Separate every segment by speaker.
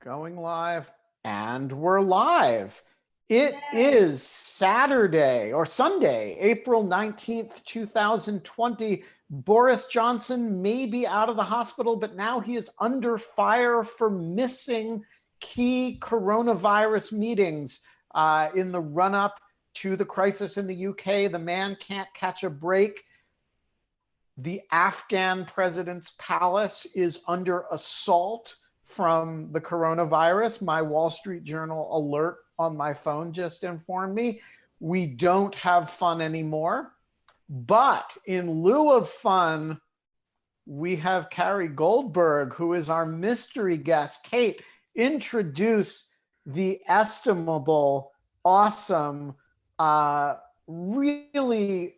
Speaker 1: Going live, and we're live. It
Speaker 2: Yay.
Speaker 1: is Saturday or Sunday, April 19th, 2020. Boris Johnson may be out of the hospital, but now he is under fire for missing key coronavirus meetings in the run-up to the crisis in the UK. The man can't catch a break. The Afghan president's palace is under assault from the coronavirus. My Wall Street Journal alert on my phone just informed me. We don't have fun anymore. But in lieu of fun, we have Carrie Goldberg, who is our mystery guest. Kate, introduce the estimable, awesome, really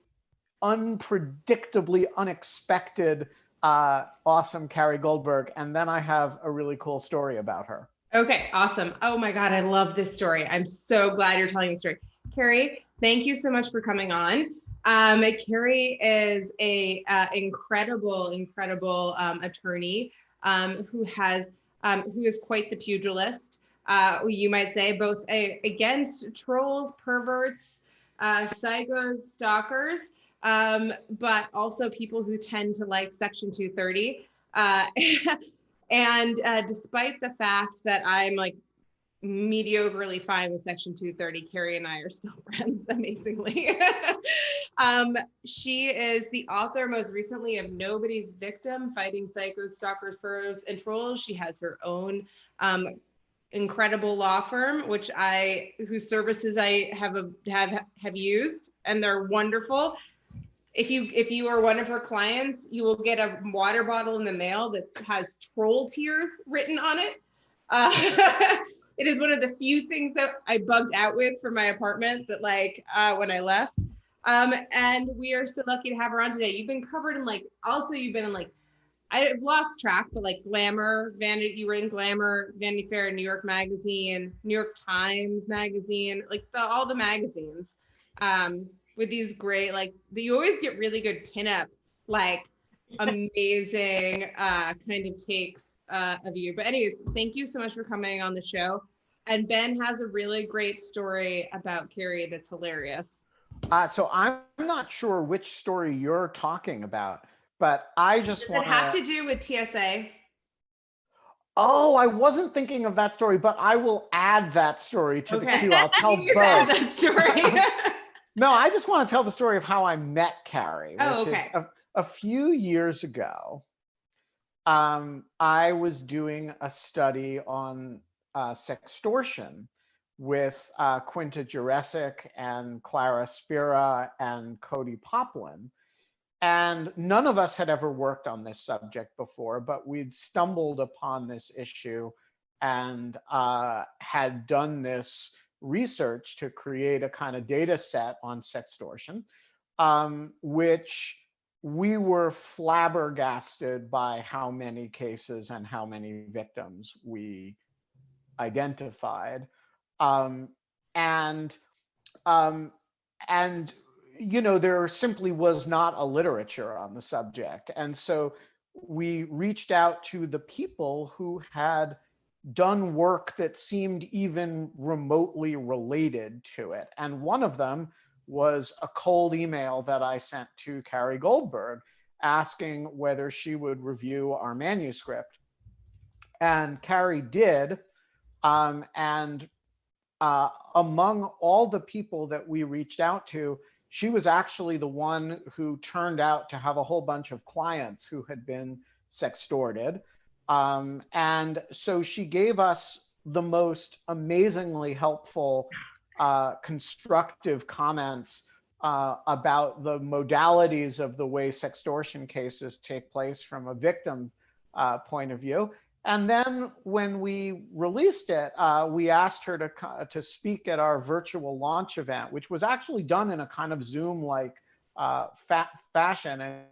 Speaker 1: unpredictably unexpected awesome Carrie Goldberg, and then I have a really cool story about her.
Speaker 2: Okay, awesome. Oh my God, I love this story. I'm so glad you're telling the story. Carrie, thank you so much for coming on. Carrie is a incredible attorney who is quite the pugilist. You might say, both against trolls, perverts, psychos, stalkers, but also people who tend to like Section 230. And despite the fact that I'm like mediocrely fine with Section 230, Carrie and I are still friends, amazingly. She is the author most recently of Nobody's Victim, Fighting Psychos, Stalkers, Pervs, and Trolls. She has her own incredible law firm, whose services I have used, and they're wonderful. If you are one of her clients, you will get a water bottle in the mail that has troll tears written on it. It is one of the few things that I bugged out with for my apartment that when I left. And we are so lucky to have her on today. You've been covered in I've lost track, but Glamour, you were in Glamour, Vanity Fair, New York Magazine, New York Times Magazine, all the magazines. With these great, you always get really good pinup, amazing kind of takes of you. But anyways, thank you so much for coming on the show. And Ben has a really great story about Carrie that's hilarious.
Speaker 1: So I'm not sure which story you're talking about, but I just want
Speaker 2: to have to do with TSA.
Speaker 1: Oh, I wasn't thinking of that story, but I will add that story to the queue. I'll tell both.
Speaker 2: Add that story.
Speaker 1: No, I just want to tell the story of how I met Carrie, which
Speaker 2: okay.
Speaker 1: is a few years ago. I was doing a study on sextortion with Quinta Jurecic and Clara Spira and Cody Poplin. And none of us had ever worked on this subject before, but we'd stumbled upon this issue and had done this research to create a kind of data set on sextortion, which we were flabbergasted by how many cases and how many victims we identified. And there simply was not a literature on the subject. And so we reached out to the people who had done work that seemed even remotely related to it. And one of them was a cold email that I sent to Carrie Goldberg asking whether she would review our manuscript. And Carrie did. And among all the people that we reached out to, she was actually the one who turned out to have a whole bunch of clients who had been sextorted. And so she gave us the most amazingly helpful, constructive comments about the modalities of the way sextortion cases take place from a victim point of view. And then when we released it, we asked her to speak at our virtual launch event, which was actually done in a kind of Zoom-like fashion, and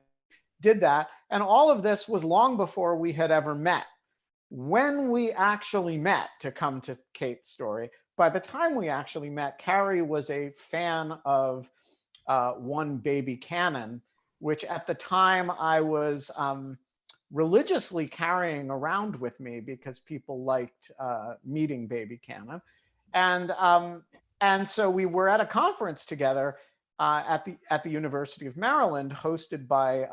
Speaker 1: did that. And all of this was long before we had ever met. When we actually met, to come to Kate's story, by the time we actually met, Carrie was a fan of One Baby Cannon, which at the time I was religiously carrying around with me because people liked meeting baby Cannon. And so we were at a conference together at the University of Maryland, hosted by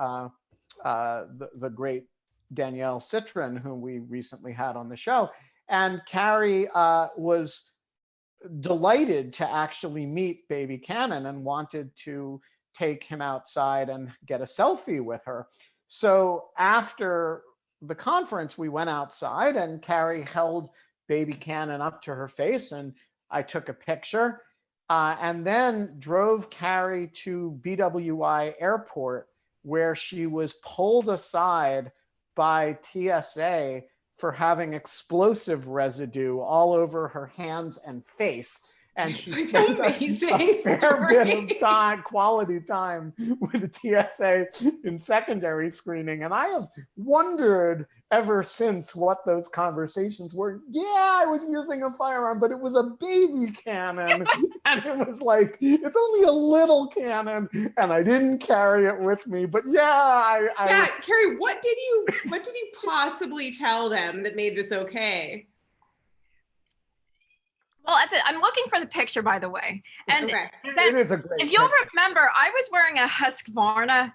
Speaker 1: the great Danielle Citron, whom we recently had on the show. And Carrie was delighted to actually meet baby Cannon and wanted to take him outside and get a selfie with her. So after the conference, we went outside and Carrie held baby Cannon up to her face and I took a picture and then drove Carrie to BWI Airport, where she was pulled aside by TSA for having explosive residue all over her hands and face. And she spent a fair bit of time, quality time with the TSA in secondary screening. And I have wondered ever since what those conversations were. Yeah, I was using a firearm, but it was a baby cannon. And it was like, it's only a little cannon, and I didn't carry it with me. But yeah,
Speaker 2: yeah, Carrie, what did you possibly tell them that made this okay?
Speaker 3: Well, I'm looking for the picture, by the way. And
Speaker 2: okay.
Speaker 1: It is a great
Speaker 3: If you'll
Speaker 1: picture.
Speaker 3: remember, I was wearing a Husqvarna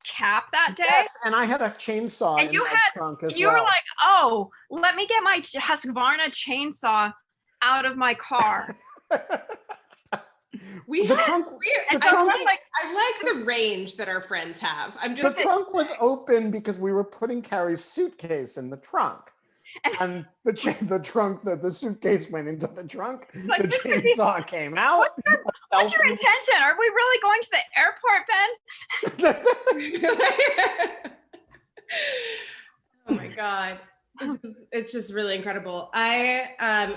Speaker 3: cap that day.
Speaker 1: Yes, and I had a chainsaw
Speaker 3: and
Speaker 1: in my trunk as well.
Speaker 3: You were like, oh, let me get my Husqvarna chainsaw out of my car.
Speaker 2: I like the range that our friends have.
Speaker 1: The trunk was open because we were putting Carrie's suitcase in the trunk. And the suitcase went into the trunk. Like, the chainsaw came out.
Speaker 3: What's your intention? Are we really going to the airport, Ben?
Speaker 2: Oh my God. It's just really incredible.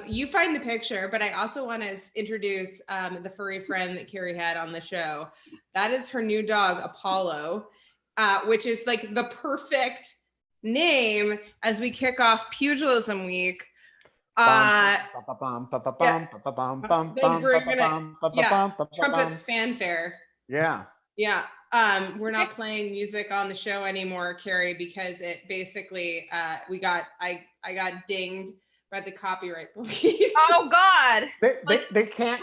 Speaker 2: You find the picture, but I also want to introduce the furry friend that Carrie had on the show. That is her new dog, Apollo, which is like the perfect name as we kick off Pugilism Week. Trumpets fanfare.
Speaker 1: Yeah.
Speaker 2: Yeah. We're not playing music on the show anymore, Carrie, because it basically I got dinged by the copyright police.
Speaker 3: Oh God!
Speaker 1: They can't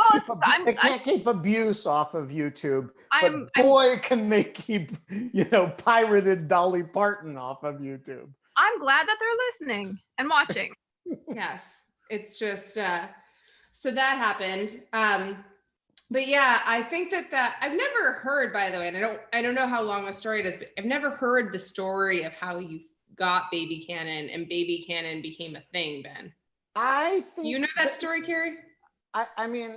Speaker 1: keep abuse off of YouTube, but boy, can they keep pirated Dolly Parton off of YouTube.
Speaker 3: I'm glad that they're listening and watching.
Speaker 2: Yes, it's just so that happened. But yeah, I think that I've never heard, by the way, and I don't know how long a story it is, but I've never heard the story of how you got baby Cannon and baby Cannon became a thing, Ben.
Speaker 1: I think.
Speaker 2: Do you know that story, Carrie?
Speaker 1: I mean,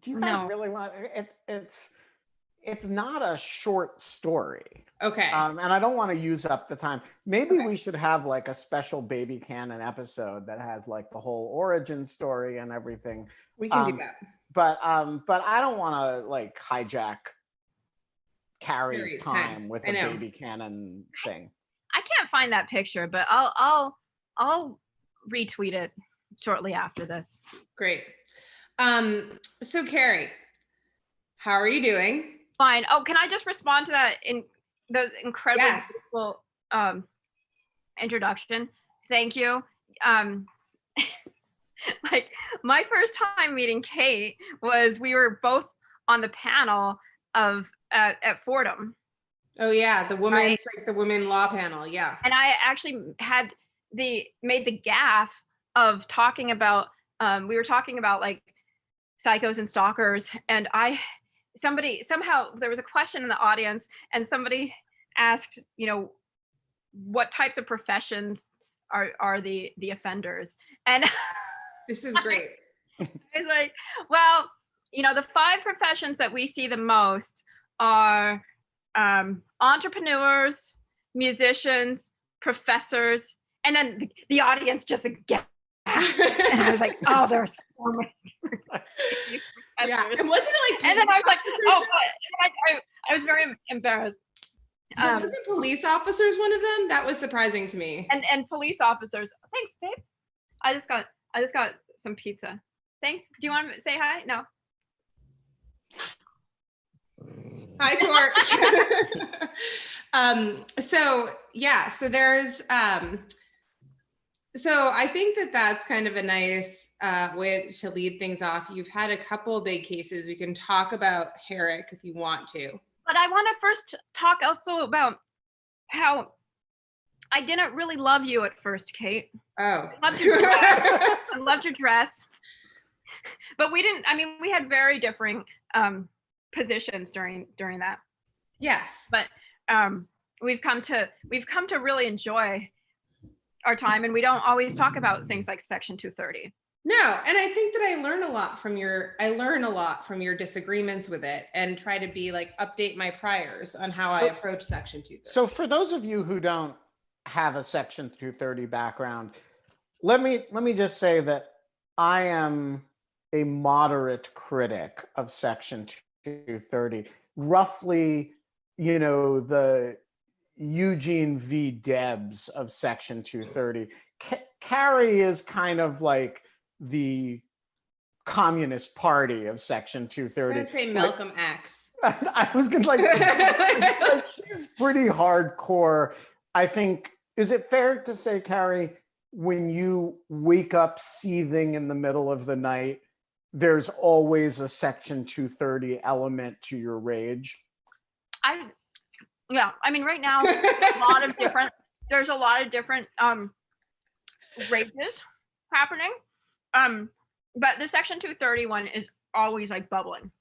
Speaker 1: do you guys really want it? It's not a short story.
Speaker 2: Okay.
Speaker 1: And I don't want to use up the time. Maybe we should have like a special baby Cannon episode that has like the whole origin story and everything.
Speaker 2: We can do that.
Speaker 1: But I don't want to like hijack Carrie's time with a baby Cannon thing.
Speaker 3: I can't find that picture, but I'll retweet it shortly after this.
Speaker 2: Great. So Carrie, how are you doing?
Speaker 3: Fine. Oh, can I just respond to that in the incredibly beautiful introduction? Thank you. Like my first time meeting Kate was we were both on the panel at Fordham.
Speaker 2: Oh yeah, the women law panel, yeah.
Speaker 3: And I actually made the gaffe of talking about we were talking about like psychos and stalkers, and somehow there was a question in the audience and somebody asked, what types of professions are the offenders, and
Speaker 2: this is great.
Speaker 3: It's like, well, the 5 professions that we see the most are entrepreneurs, musicians, professors, and then the audience just gasps. And I was like, oh, there's so many.
Speaker 2: Yeah, and wasn't it like?
Speaker 3: And then I was like, oh, I was very embarrassed.
Speaker 2: Wasn't police officers one of them? That was surprising to me.
Speaker 3: And police officers. Thanks, babe. I just got some pizza. Thanks. Do you want to say hi? No.
Speaker 2: Hi, Torch. So there's, so I think that that's kind of a nice way to lead things off. You've had a couple big cases. We can talk about Herrick if you want to.
Speaker 3: But I want to first talk also about how I didn't really love you at first, Kate.
Speaker 2: Oh.
Speaker 3: I loved your dress. But we didn't, I mean, we had very differing positions during that.
Speaker 2: Yes.
Speaker 3: But we've come to really enjoy our time, and we don't always talk about things like Section 230.
Speaker 2: No, and I think that I learn a lot from your disagreements with it, and try to be like update my priors on how I approach Section 230.
Speaker 1: So for those of you who don't have a Section 230 background, let me just say that I am a moderate critic of Section 230, roughly, the Eugene V. Debs of Section 230. Carrie is kind of like the Communist Party of Section 230.
Speaker 2: I would say Malcolm X.
Speaker 1: I was gonna like she's pretty hardcore. I think, is it fair to say, Carrie, when you wake up seething in the middle of the night, there's always a Section 230 element to your rage?
Speaker 3: Yeah, I mean, right now there's a lot of different rages happening. But the Section 230 one is always like bubbling.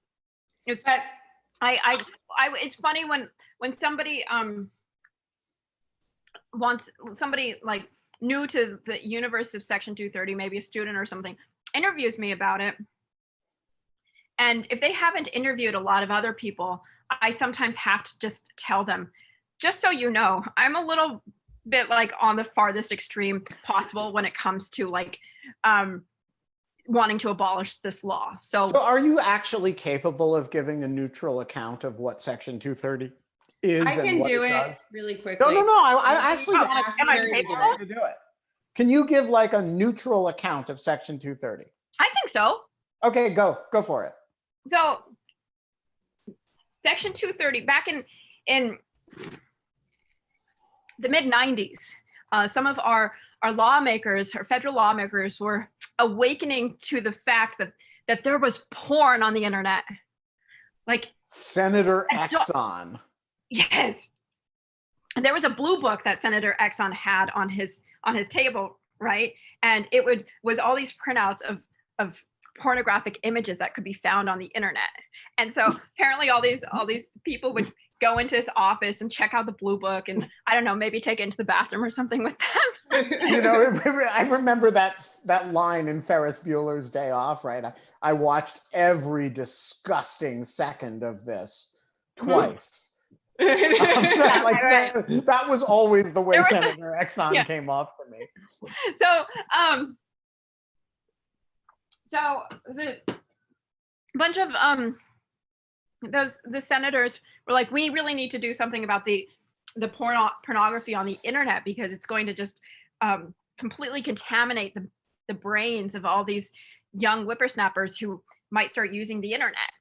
Speaker 3: It's it's funny when somebody wants somebody like new to the universe of Section 230, maybe a student or something, interviews me about it. And if they haven't interviewed a lot of other people, I sometimes have to just tell them, just so you know, I'm a little bit like on the farthest extreme possible when it comes to like wanting to abolish this law. So
Speaker 1: are you actually capable of giving a neutral account of what Section 230 is?
Speaker 2: I can do it really quickly.
Speaker 1: No. I actually want
Speaker 3: am I capable
Speaker 1: to do it. Can you give like a neutral account of Section 230?
Speaker 3: I think so.
Speaker 1: Okay, go for it.
Speaker 3: So Section 230, back in the mid-90s, some of our lawmakers, our federal lawmakers, were awakening to the fact that there was porn on the internet. Like
Speaker 1: Senator Exxon.
Speaker 3: Yes. And there was a blue book that Senator Exxon had on his table, right? And it was all these printouts of pornographic images that could be found on the internet. And so apparently all these people would go into his office and check out the blue book, and I don't know, maybe take it into the bathroom or something with them.
Speaker 1: I remember that line in Ferris Bueller's Day Off, right? I watched every disgusting second of this twice. That was always the way Senator Exxon came off for me.
Speaker 3: So the bunch of the senators were like, we really need to do something about the pornography on the internet, because it's going to just completely contaminate the brains of all these young whippersnappers who might start using the internet.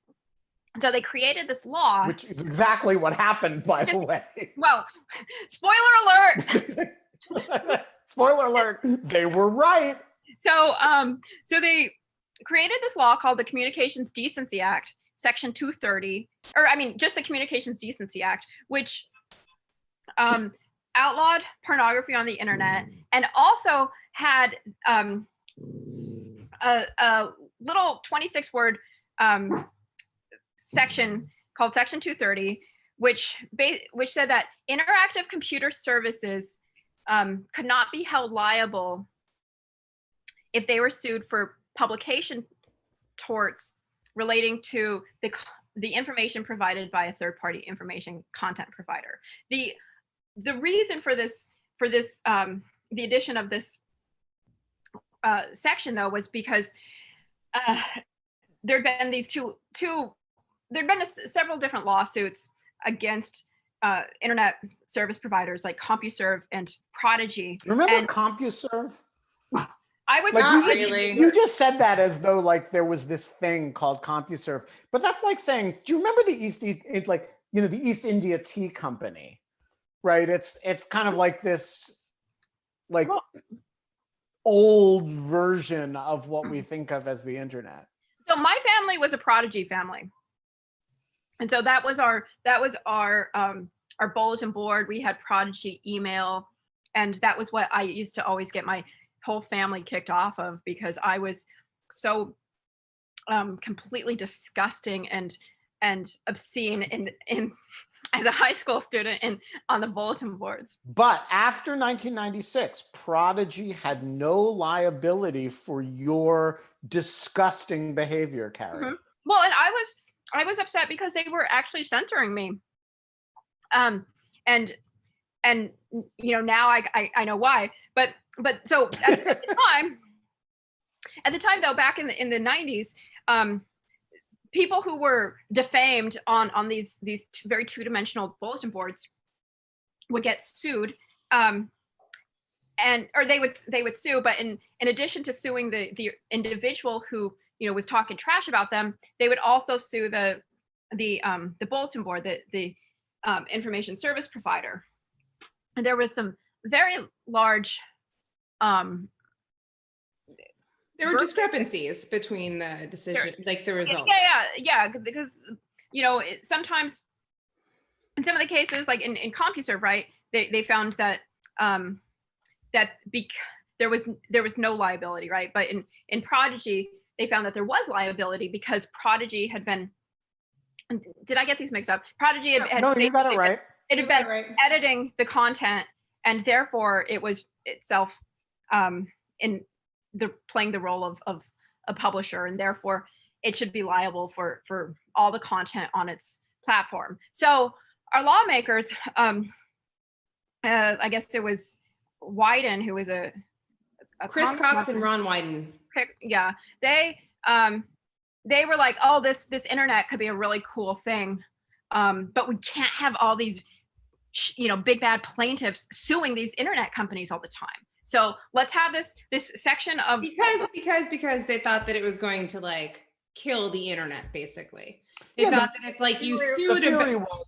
Speaker 3: So they created this law. Which
Speaker 1: is exactly what happened, by the way.
Speaker 3: Well, spoiler alert.
Speaker 1: Spoiler alert. They were right.
Speaker 3: So they created this law called the Communications Decency Act, Section 230, or I mean, just the Communications Decency Act, which outlawed pornography on the internet, and also had a little 26-word section called Section 230, which said that interactive computer services could not be held liable if they were sued for publication torts relating to the information provided by a third-party information content provider. The reason for this the addition of this section, though, was because there'd been these several different lawsuits against internet service providers like CompuServe and Prodigy.
Speaker 1: Remember CompuServe?
Speaker 3: I was
Speaker 2: not really.
Speaker 1: You just said that as though like there was this thing called CompuServe, but that's like saying, do you remember the East? Like the East India Tea Company, right? It's kind of like this, like old version of what we think of as the internet.
Speaker 3: So my family was a Prodigy family, and so that was our bulletin board. We had Prodigy email, and that was what I used to always get my whole family kicked off of, because I was so completely disgusting and obscene in as a high school student on the bulletin boards.
Speaker 1: But after 1996, Prodigy had no liability for your disgusting behavior, Carrie.
Speaker 3: Mm-hmm. Well, and I was upset because they were actually censoring me. And now I know why. But so at the time though, back in the 90s, people who were defamed on these very two-dimensional bulletin boards would get sued, or they would sue. But in addition to suing the individual who was talking trash about them, they would also sue the bulletin board, the information service provider. And there was some very large
Speaker 2: there were discrepancies between the decision, like the result.
Speaker 3: Yeah, because sometimes in some of the cases, like in CompuServe, right, they found that there was no liability, right? But in Prodigy, they found that there was liability because Prodigy had been. Did I get these mixed up? Prodigy had
Speaker 1: no, you got it right.
Speaker 3: It had been editing the content, and therefore it was itself playing the role of a publisher, and therefore it should be liable for all the content on its platform. So our lawmakers, I guess it was Wyden, who was a
Speaker 2: Chris Cox and Ron Wyden.
Speaker 3: Yeah, they were like, oh, this internet could be a really cool thing, but we can't have all these big bad plaintiffs suing these internet companies all the time. So let's have this section of
Speaker 2: because they thought that it was going to like kill the internet, basically. They thought that if like you sued,
Speaker 1: the theory was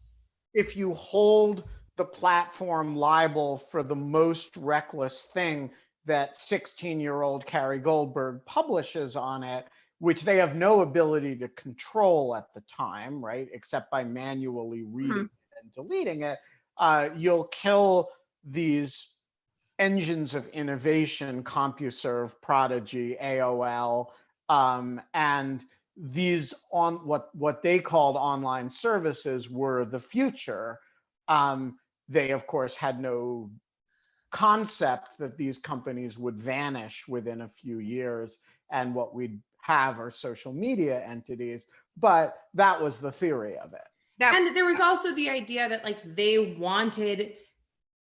Speaker 1: if you hold the platform liable for the most reckless thing that 16-year-old Carrie Goldberg publishes on it, which they have no ability to control at the time, right, except by manually reading it and deleting it, you'll kill these engines of innovation, CompuServe, Prodigy, AOL, and these on what they called online services were the future. They, of course, had no concept that these companies would vanish within a few years, and what we'd have are social media entities. But that was the theory of it.
Speaker 2: And there was also the idea that like they wanted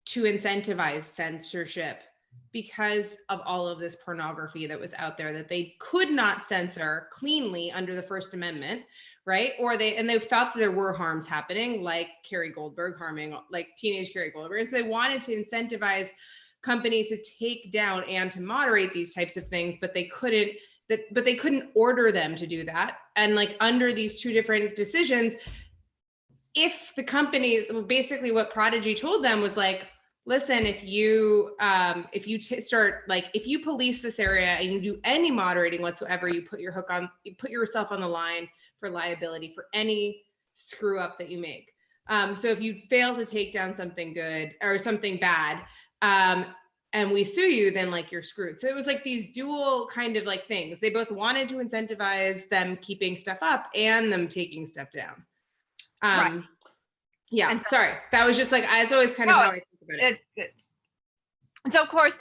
Speaker 2: to incentivize censorship because of all of this pornography that was out there that they could not censor cleanly under the First Amendment, right? They thought that there were harms happening, like Carrie Goldberg harming like teenage Carrie Goldberg. And so they wanted to incentivize companies to take down and to moderate these types of things, but they couldn't order them to do that. And like under these two different decisions, if the companies, basically what Prodigy told them was like, listen, if you police this area and you do any moderating whatsoever, you put yourself on the line for liability for any screw up that you make. So if you fail to take down something good or something bad, and we sue you, then like you're screwed. So it was like these dual kind of like things. They both wanted to incentivize them keeping stuff up and them taking stuff down.
Speaker 3: Right.
Speaker 2: Yeah, and sorry. That was just like, it's always kind of how I think about it.
Speaker 3: So of course,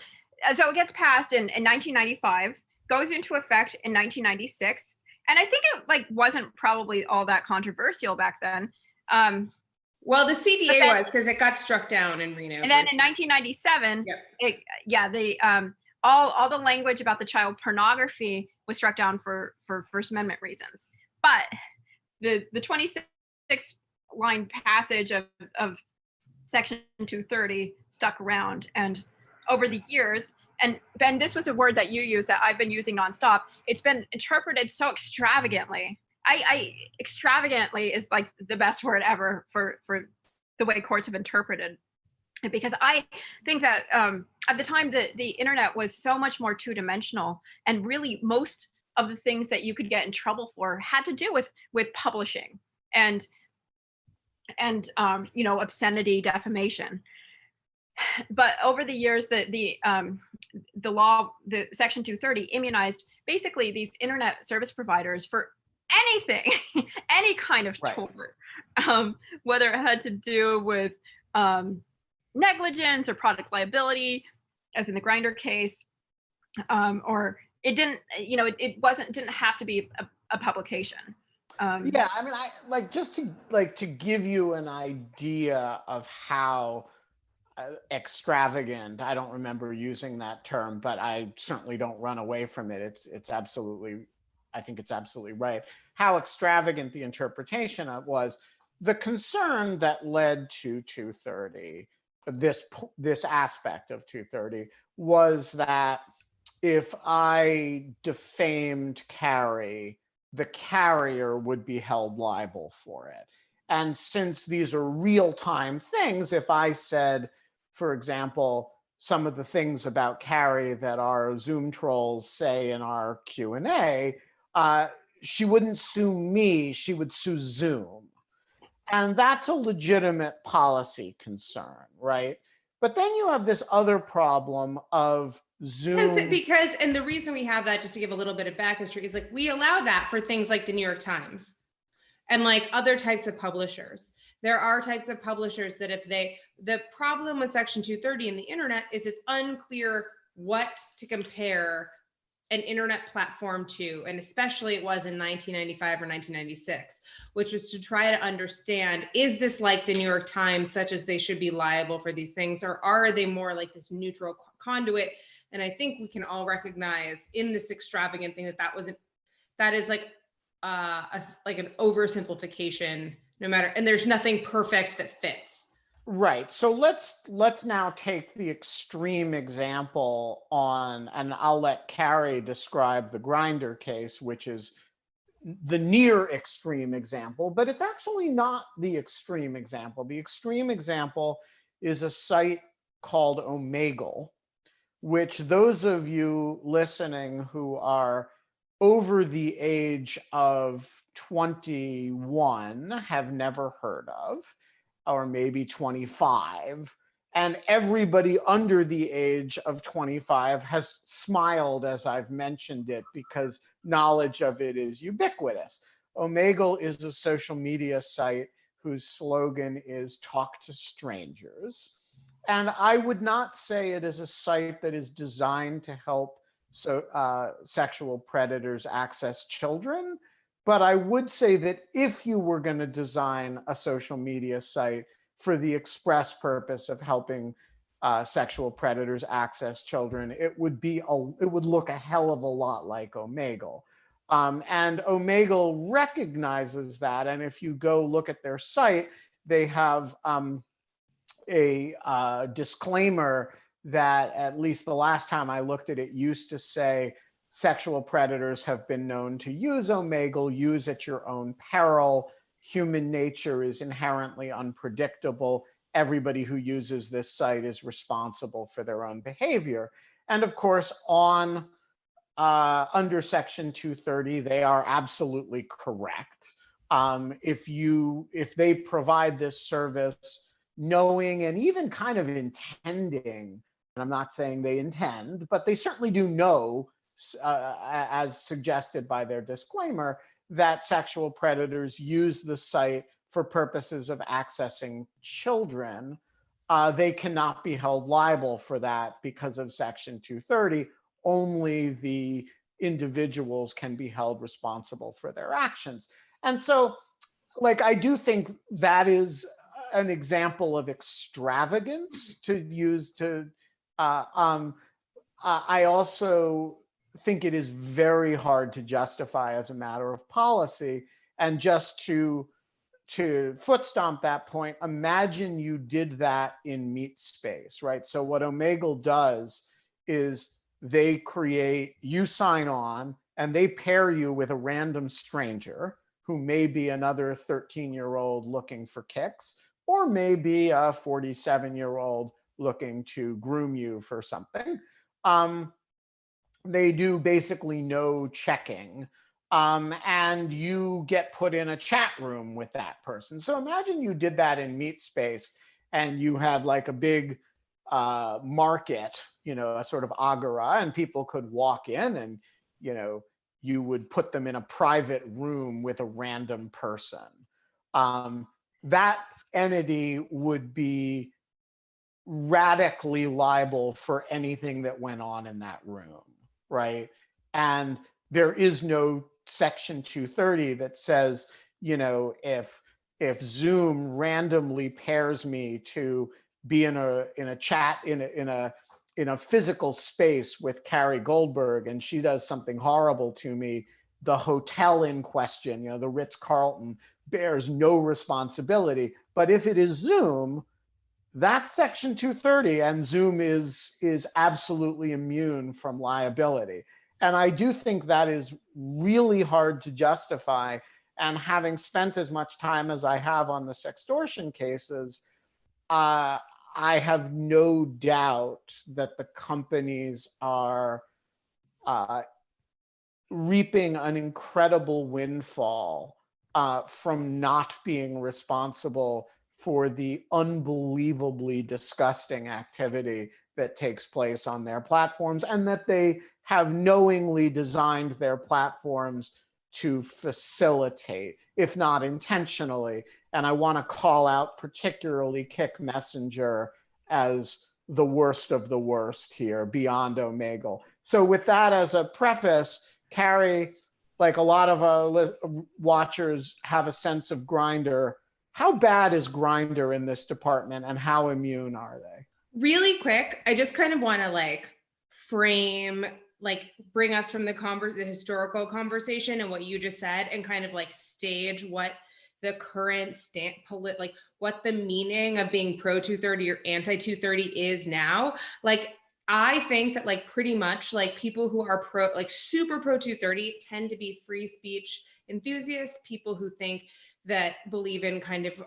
Speaker 3: so it gets passed in 1995, goes into effect in 1996. And I think it like wasn't probably all that controversial back then.
Speaker 2: Well, the CDA was, because it got struck down in Reno.
Speaker 3: And then in 1997, all the language about the child pornography was struck down for First Amendment reasons. But the 26 line passage of Section 230 stuck around, and over the years, and Ben, this was a word that you used that I've been using nonstop. It's been interpreted so extravagantly I extravagantly is like the best word ever for the way courts have interpreted it, because I think that at the time the internet was so much more two-dimensional, and really most of the things that you could get in trouble for had to do with publishing and you know, obscenity, defamation. But over the years, the law, the Section 230 immunized basically these internet service providers for anything, any kind of
Speaker 1: Right.
Speaker 3: tort, whether it had to do with negligence or product liability, as in the Grinder case, or it didn't, you know, didn't have to be a publication.
Speaker 1: Yeah, I mean, I like, just to give you an idea of how extravagant, I don't remember using that term, but I certainly don't run away from it. It's absolutely, I think it's absolutely right. How extravagant the interpretation was. The concern that led to 230, this aspect of 230, was that if I defamed Carrie, the carrier would be held liable for it. And since these are real-time things, if I said, for example, some of the things about Carrie that our Zoom trolls say in our Q&A, she wouldn't sue me, she would sue Zoom. And that's a legitimate policy concern, right? But then you have this other problem of Zoom.
Speaker 2: Because and the reason we have that, just to give a little bit of back history, is like we allow that for things like the New York Times and like other types of publishers. There are types of publishers that the problem with Section 230 in the internet is it's unclear what to compare an internet platform to, and especially it was in 1995 or 1996, which was to try to understand, is this like the New York Times, such as they should be liable for these things, or are they more like this neutral conduit? And I think we can all recognize in this extravagant thing that is like like an oversimplification, no matter, and there's nothing perfect that fits.
Speaker 1: Right. So let's now take the extreme example and I'll let Carrie describe the Grinder case, which is the near extreme example, but it's actually not the extreme example. The extreme example is a site called Omegle, which those of you listening who are over the age of 21 have never heard of, or maybe 25. And everybody under the age of 25 has smiled as I've mentioned it, because knowledge of it is ubiquitous. Omegle is a social media site whose slogan is "Talk to Strangers." And I would not say it is a site that is designed to help sexual predators access children. But I would say that if you were going to design a social media site for the express purpose of helping sexual predators access children, it would look a hell of a lot like Omegle. And Omegle recognizes that. And if you go look at their site, they have a disclaimer that, at least the last time I looked at it, used to say, sexual predators have been known to use Omegle, use at your own peril. Human nature is inherently unpredictable. Everybody who uses this site is responsible for their own behavior. And of course, under Section 230, they are absolutely correct. If they provide this service knowing and even kind of intending, and I'm not saying they intend, but they certainly do know, as suggested by their disclaimer, that sexual predators use the site for purposes of accessing children, they cannot be held liable for that because of Section 230. Only the individuals can be held responsible for their actions. And so, like, I do think that is an example of extravagance to use to, I also think it is very hard to justify as a matter of policy. And just to foot stomp that point, imagine you did that in meat space, right? So what Omegle does is you sign on and they pair you with a random stranger. who may be another 13-year-old looking for kicks, or maybe a 47-year-old looking to groom you for something. They do basically no checking. And you get put in a chat room with that person. So imagine you did that in Meet Space and you had like a big market, a sort of agora, and people could walk in and, you would put them in a private room with a random person. That entity would be radically liable for anything that went on in that room, right? And there is no Section 230 that says, if Zoom randomly pairs me to be in a chat in a physical space with Carrie Goldberg and she does something horrible to me, the hotel in question, the Ritz-Carlton, bears no responsibility. But if it is Zoom, that's Section 230, and Zoom is absolutely immune from liability. And I do think that is really hard to justify. And having spent as much time as I have on the sextortion cases, I have no doubt that the companies are reaping an incredible windfall from not being responsible for the unbelievably disgusting activity that takes place on their platforms, and that they have knowingly designed their platforms to facilitate, if not intentionally. And I want to call out particularly Kick Messenger as the worst of the worst here, beyond Omegle. So with that as a preface, Carrie, like a lot of watchers have a sense of Grindr. How bad is Grindr in this department, and how immune are they?
Speaker 2: Really quick, I just kind of want to frame, bring us from the historical conversation and what you just said, and kind of stage what the current what the meaning of being pro 230 or anti 230 is now. I think that pretty much people who are super pro 230 tend to be free speech enthusiasts, people who believe in kind of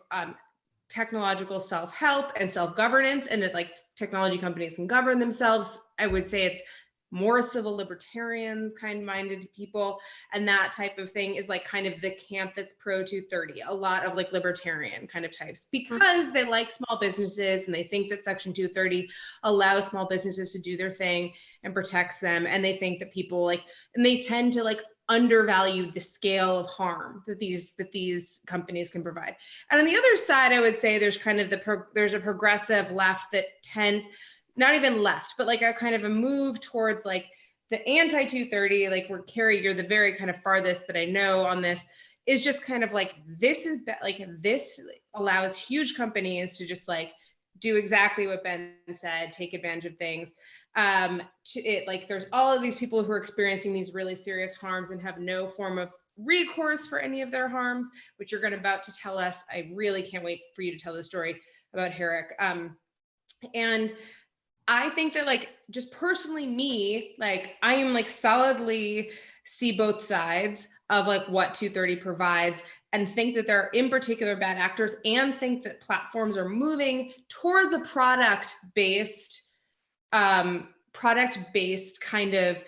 Speaker 2: technological self-help and self-governance, and that technology companies can govern themselves. I would say it's more civil libertarians, kind-minded people, and that type of thing is kind of the camp that's pro 230. A lot of libertarian kind of types, because they like small businesses and they think that Section 230 allows small businesses to do their thing and protects them, and they think that people and they tend to undervalue the scale of harm that these companies can provide. And on the other side, I would say there's kind of there's a progressive left that tends, not even left, but a kind of a move towards the anti 230, where Carrie, you're the very kind of farthest that I know on this, is just kind of this is this allows huge companies to just do exactly what Ben said, take advantage of things. There's all of these people who are experiencing these really serious harms and have no form of recourse for any of their harms, which you're about to tell us. I really can't wait for you to tell the story about Yorrick. And I think that just personally me, I am solidly see both sides of what 230 provides, and think that there are in particular bad actors, and think that platforms are moving towards a product-based kind of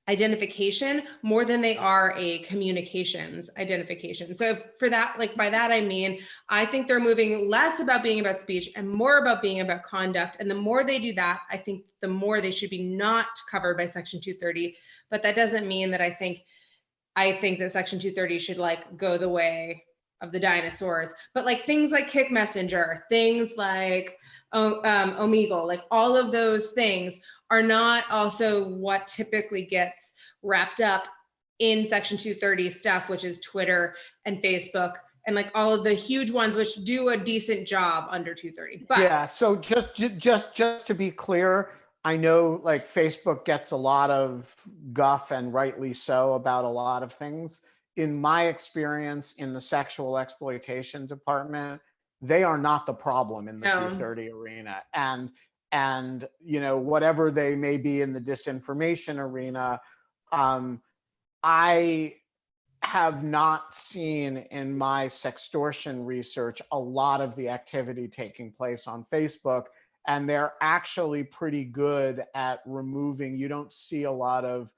Speaker 2: identification more than they are a communications identification. So for that, by that, I mean, I think they're moving less about being about speech and more about being about conduct. And the more they do that, I think the more they should be not covered by Section 230. But that doesn't mean that I think that Section 230 should go the way of the dinosaurs. But things like Kick Messenger, things like Omegle, all of those things are not also what typically gets wrapped up in Section 230 stuff, which is Twitter and Facebook and all of the huge ones which do a decent job under 230. But
Speaker 1: yeah, so just to be clear, I know Facebook gets a lot of guff, and rightly so, about a lot of things. In my experience in the sexual exploitation department, they are not the problem in the 230 arena. And whatever they may be in the disinformation arena, I have not seen in my sextortion research a lot of the activity taking place on Facebook, and they're actually pretty good at removing. You don't see a lot of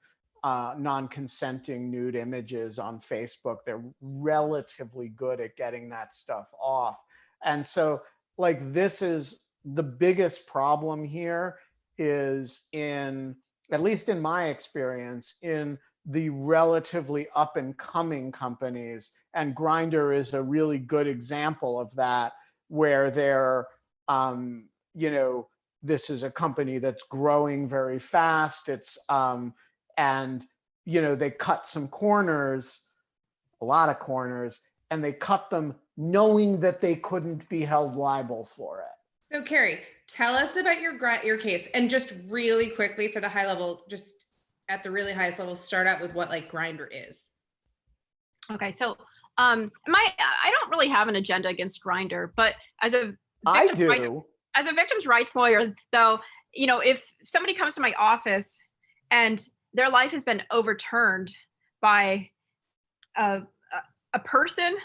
Speaker 1: non-consenting nude images on Facebook. They're relatively good at getting that stuff off. And so, like, this is the biggest problem here, is in, at least in my experience, in the relatively up and coming companies. And Grindr is a really good example of that, where they're, you know, this is a company that's growing very fast. It's, and, you know, they cut some corners, a lot of corners, and they cut them knowing that they couldn't be held liable for it.
Speaker 2: So Carrie, tell us about your case, and just really quickly for the high level, just at the really highest level, start out with what like Grindr is.
Speaker 3: Okay, so I don't really have an agenda against Grindr, but as a as a victims' rights lawyer, though, you know, if somebody comes to my office and their life has been overturned by a person,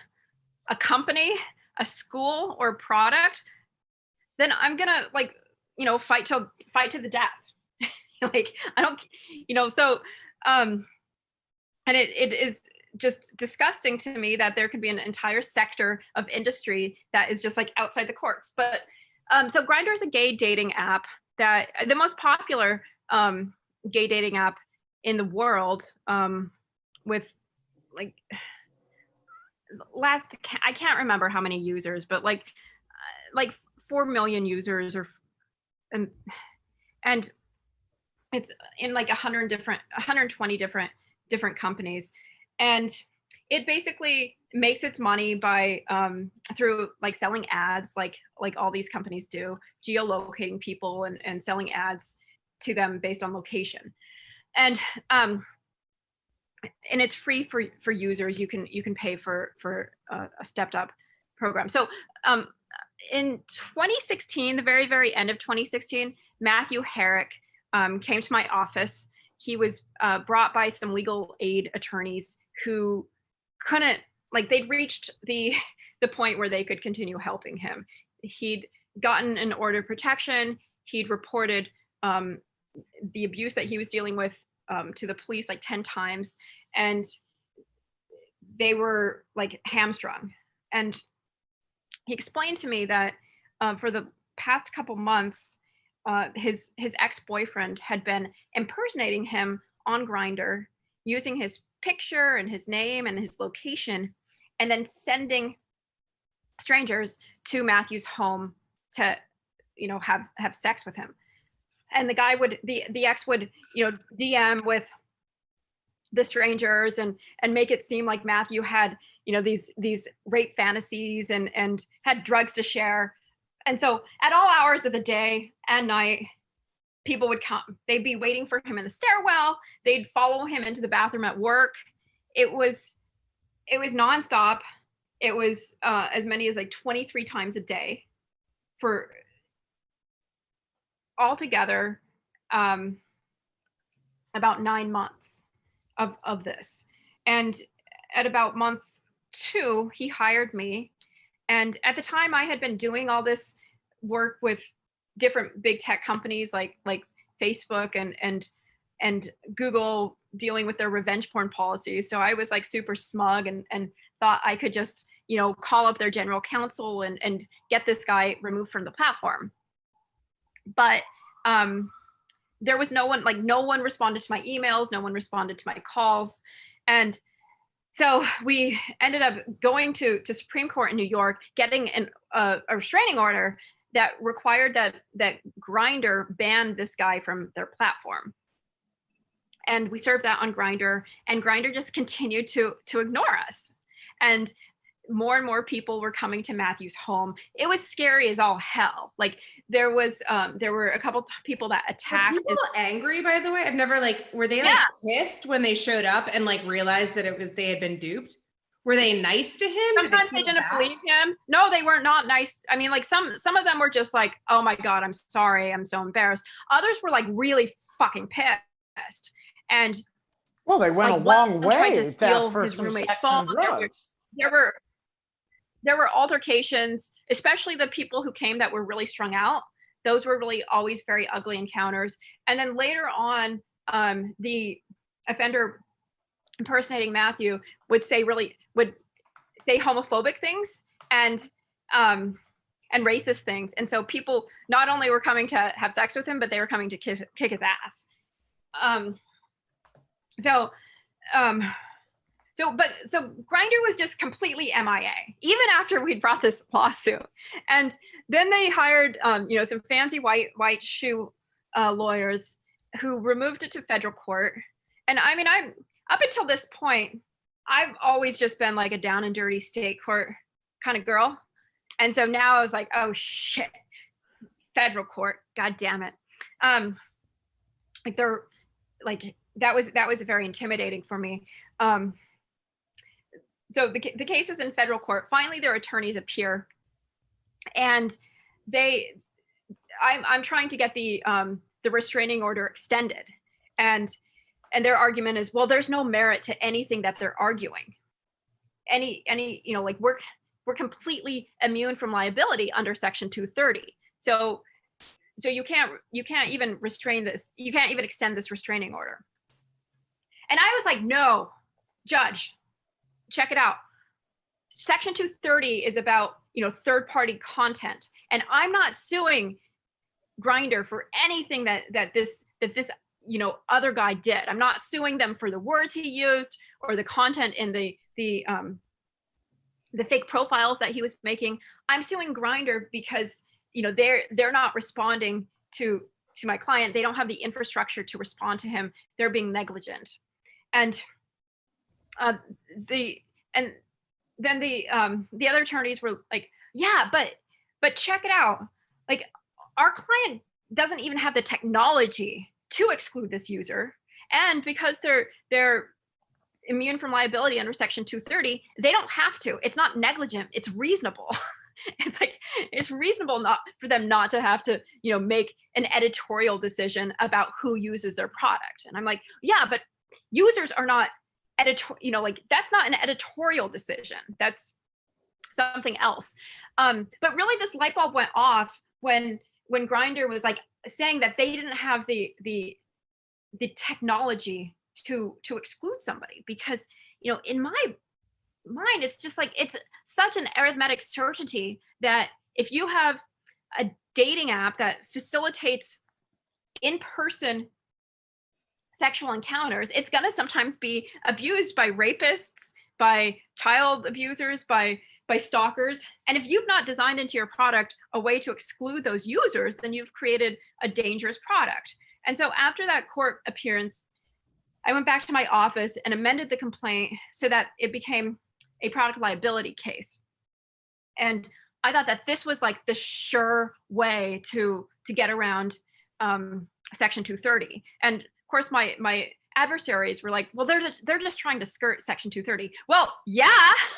Speaker 3: a company, a school, or a product, then I'm gonna, like, you know, fight to the death. Like, I don't, you know, so and it is just disgusting to me that there could be an entire sector of industry that is just like outside the courts. But so Grindr is a gay dating app, that the most popular gay dating app in the world, with like I can't remember how many users, but like 4 million users, or and it's in like 120 different companies. And it basically makes its money by through like selling ads, like all these companies do, geolocating people and selling ads to them based on location. And it's free for users. You can pay for a stepped up program. So in 2016, the very end of 2016, Matthew Herrick came to my office. He was brought by some legal aid attorneys who couldn't, like, they'd reached the point where they could continue helping him. He'd gotten an order of protection. He'd reported the abuse that he was dealing with to the police like 10 times, and they were like hamstrung. And he explained to me that for the past couple months, his ex-boyfriend had been impersonating him on Grindr, using his picture and his name and his location, and then sending strangers to Matthew's home to, you know, have sex with him. And the guy would, the ex would, you know, DM with the strangers and make it seem like Matthew had, you know, these rape fantasies and had drugs to share. And so at all hours of the day and night, people would come. They'd be waiting for him in the stairwell. They'd follow him into the bathroom at work. It was nonstop. It was as many as like 23 times a day for altogether about 9 months of this. And at about month 2, he hired me. And at the time, I had been doing all this work with different big tech companies like Facebook and Google, dealing with their revenge porn policies. So I was like super smug and thought I could just, you know, call up their general counsel and get this guy removed from the platform. But there was no one responded to my emails, no one responded to my calls. And so we ended up going to Supreme Court in New York, getting a restraining order that required that Grindr ban this guy from their platform. And we served that on Grindr, and Grindr just continued to ignore us. And more people were coming to Matthew's home. It was scary as all hell. Like there were a couple people that attacked.
Speaker 2: Were people angry, by the way? I've never were they pissed when they showed up and realized that they had been duped? Were they nice to him?
Speaker 3: Sometimes they didn't believe him. No, they were not nice. I mean, some of them were just like, oh my God, I'm sorry, I'm so embarrassed. Others were really fucking pissed. And
Speaker 1: Well, they went
Speaker 3: like,
Speaker 1: a long
Speaker 3: tried
Speaker 1: way
Speaker 3: to steal
Speaker 1: for
Speaker 3: his
Speaker 1: some
Speaker 3: roommate's
Speaker 1: sex
Speaker 3: phone.
Speaker 1: and drugs.
Speaker 3: There were altercations, especially the people who came that were really strung out. Those were really always very ugly encounters. And then later on, the offender impersonating Matthew would say homophobic things and racist things. And so people not only were coming to have sex with him, but they were coming to kick his ass. So Grindr was just completely MIA, even after we brought this lawsuit. And then they hired, some fancy white shoe lawyers who removed it to federal court. And I mean, I'm up until this point, I've always just been like a down and dirty state court kind of girl. And so now I was like, oh shit, federal court, God damn it. That was very intimidating for me. So the case was in federal court. Finally, their attorneys appear, and I'm trying to get the restraining order extended, and their argument is, well, there's no merit to anything that they're arguing. We're completely immune from liability under Section 230. So you can't even restrain this. You can't even extend this restraining order. And I was like, no, judge, check it out. Section 230 is about, third-party content. And I'm not suing Grindr for anything that this other guy did. I'm not suing them for the words he used or the content in the fake profiles that he was making. I'm suing Grindr because, they're not responding to my client. They don't have the infrastructure to respond to him. They're being negligent. And then the other attorneys were like, yeah, but check it out. Like, our client doesn't even have the technology to exclude this user. And because they're immune from liability under Section 230, they don't have to. It's not negligent, it's reasonable. It's reasonable not for them not to have to, make an editorial decision about who uses their product. And I'm like, yeah, but users are not that's not an editorial decision. That's something else. But really, this light bulb went off when Grindr was like saying that they didn't have the technology to exclude somebody, because in my mind, it's just like, it's such an arithmetic certainty that if you have a dating app that facilitates in-person sexual encounters, it's going to sometimes be abused by rapists, by child abusers, by stalkers. And if you've not designed into your product a way to exclude those users, then you've created a dangerous product. And so after that court appearance, I went back to my office and amended the complaint so that it became a product liability case. And I thought that this was like the sure way to get around Section 230. And of course, my adversaries were like, well, they're just trying to skirt Section 230. Well, yeah,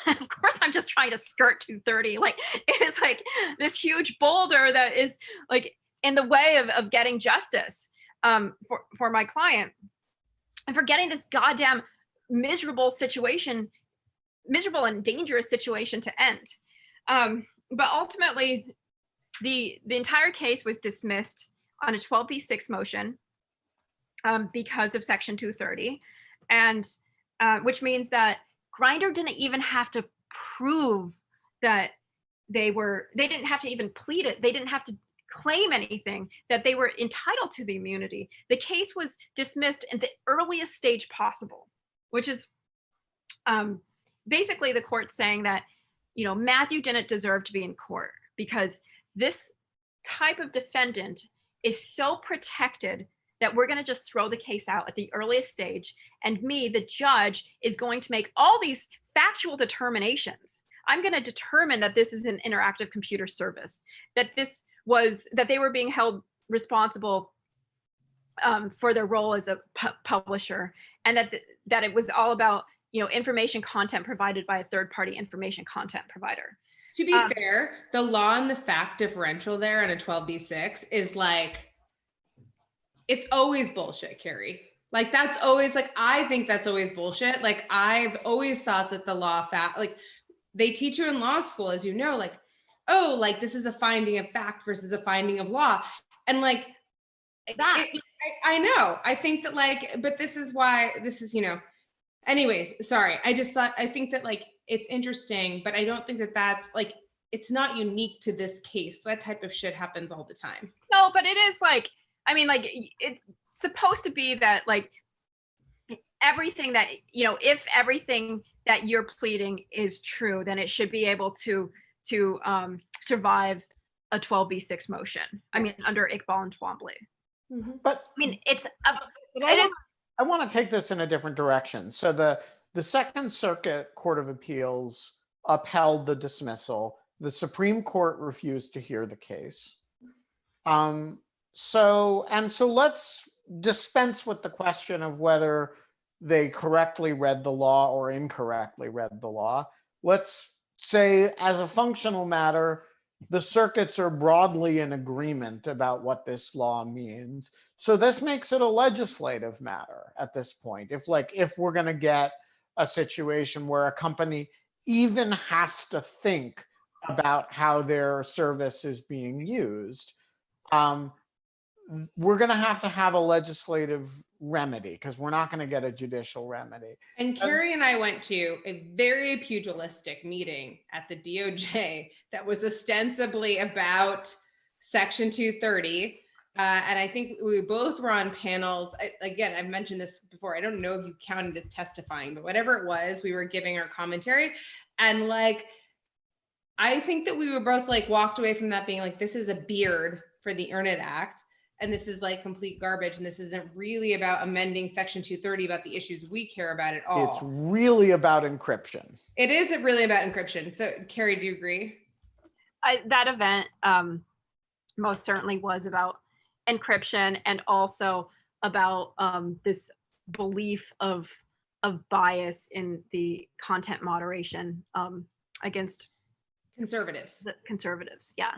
Speaker 3: of course I'm just trying to skirt 230. Like, it is like this huge boulder that is like in the way of getting justice for my client, and for getting this goddamn miserable and dangerous situation to end. But ultimately, the entire case was dismissed on a 12b6 motion because of Section 230, and which means that Grindr didn't even have to prove that they didn't have to even plead it. They didn't have to claim anything, that they were entitled to the immunity. The case was dismissed at the earliest stage possible, which is basically the court saying that, Matthew didn't deserve to be in court because this type of defendant is so protected that we're going to just throw the case out at the earliest stage. And me, the judge, is going to make all these factual determinations. I'm going to determine that this is an interactive computer service, that they were being held responsible for their role as a publisher, and that it was all about, information content provided by a third-party information content provider.
Speaker 2: To be fair, the law and the fact differential there on a 12b6 is like, it's always bullshit, Carrie. Like that's always like, I think that's always bullshit. Like I've always thought that the law like they teach you in law school, as you know, like, oh, like this is a finding of fact versus a finding of law. And like, I know, I think that like, but this is why this is, anyways, sorry. I think that like, it's interesting, but I don't think that that's like, it's not unique to this case. That type of shit happens all the time.
Speaker 3: No, but it is like, I mean, like it's supposed to be that like everything that, if everything that you're pleading is true, then it should be able to survive a 12b6 motion. I mean, under Iqbal and Twombly.
Speaker 2: Mm-hmm.
Speaker 1: But
Speaker 3: I mean,
Speaker 1: I want to take this in a different direction. So the Second Circuit Court of Appeals upheld the dismissal. The Supreme Court refused to hear the case. So let's dispense with the question of whether they correctly read the law or incorrectly read the law. Let's say, as a functional matter, the circuits are broadly in agreement about what this law means. So this makes it a legislative matter at this point. If we're going to get a situation where a company even has to think about how their service is being used, we're going to have a legislative remedy because we're not going to get a judicial remedy.
Speaker 2: And Carrie and I went to a very pugilistic meeting at the DOJ that was ostensibly about Section 230. And I think we both were on panels. Again, I've mentioned this before. I don't know if you counted as testifying, but whatever it was, we were giving our commentary. And like, I think that we were both like walked away from that being like, this is a beard for the Earn It Act. And this is like complete garbage. And this isn't really about amending Section 230 about the issues we care about at all.
Speaker 1: It's really about encryption.
Speaker 2: It is really about encryption. So Carrie, do you agree?
Speaker 3: That event most certainly was about encryption and also about this belief of bias in the content moderation against
Speaker 2: conservatives.
Speaker 3: The conservatives, yeah.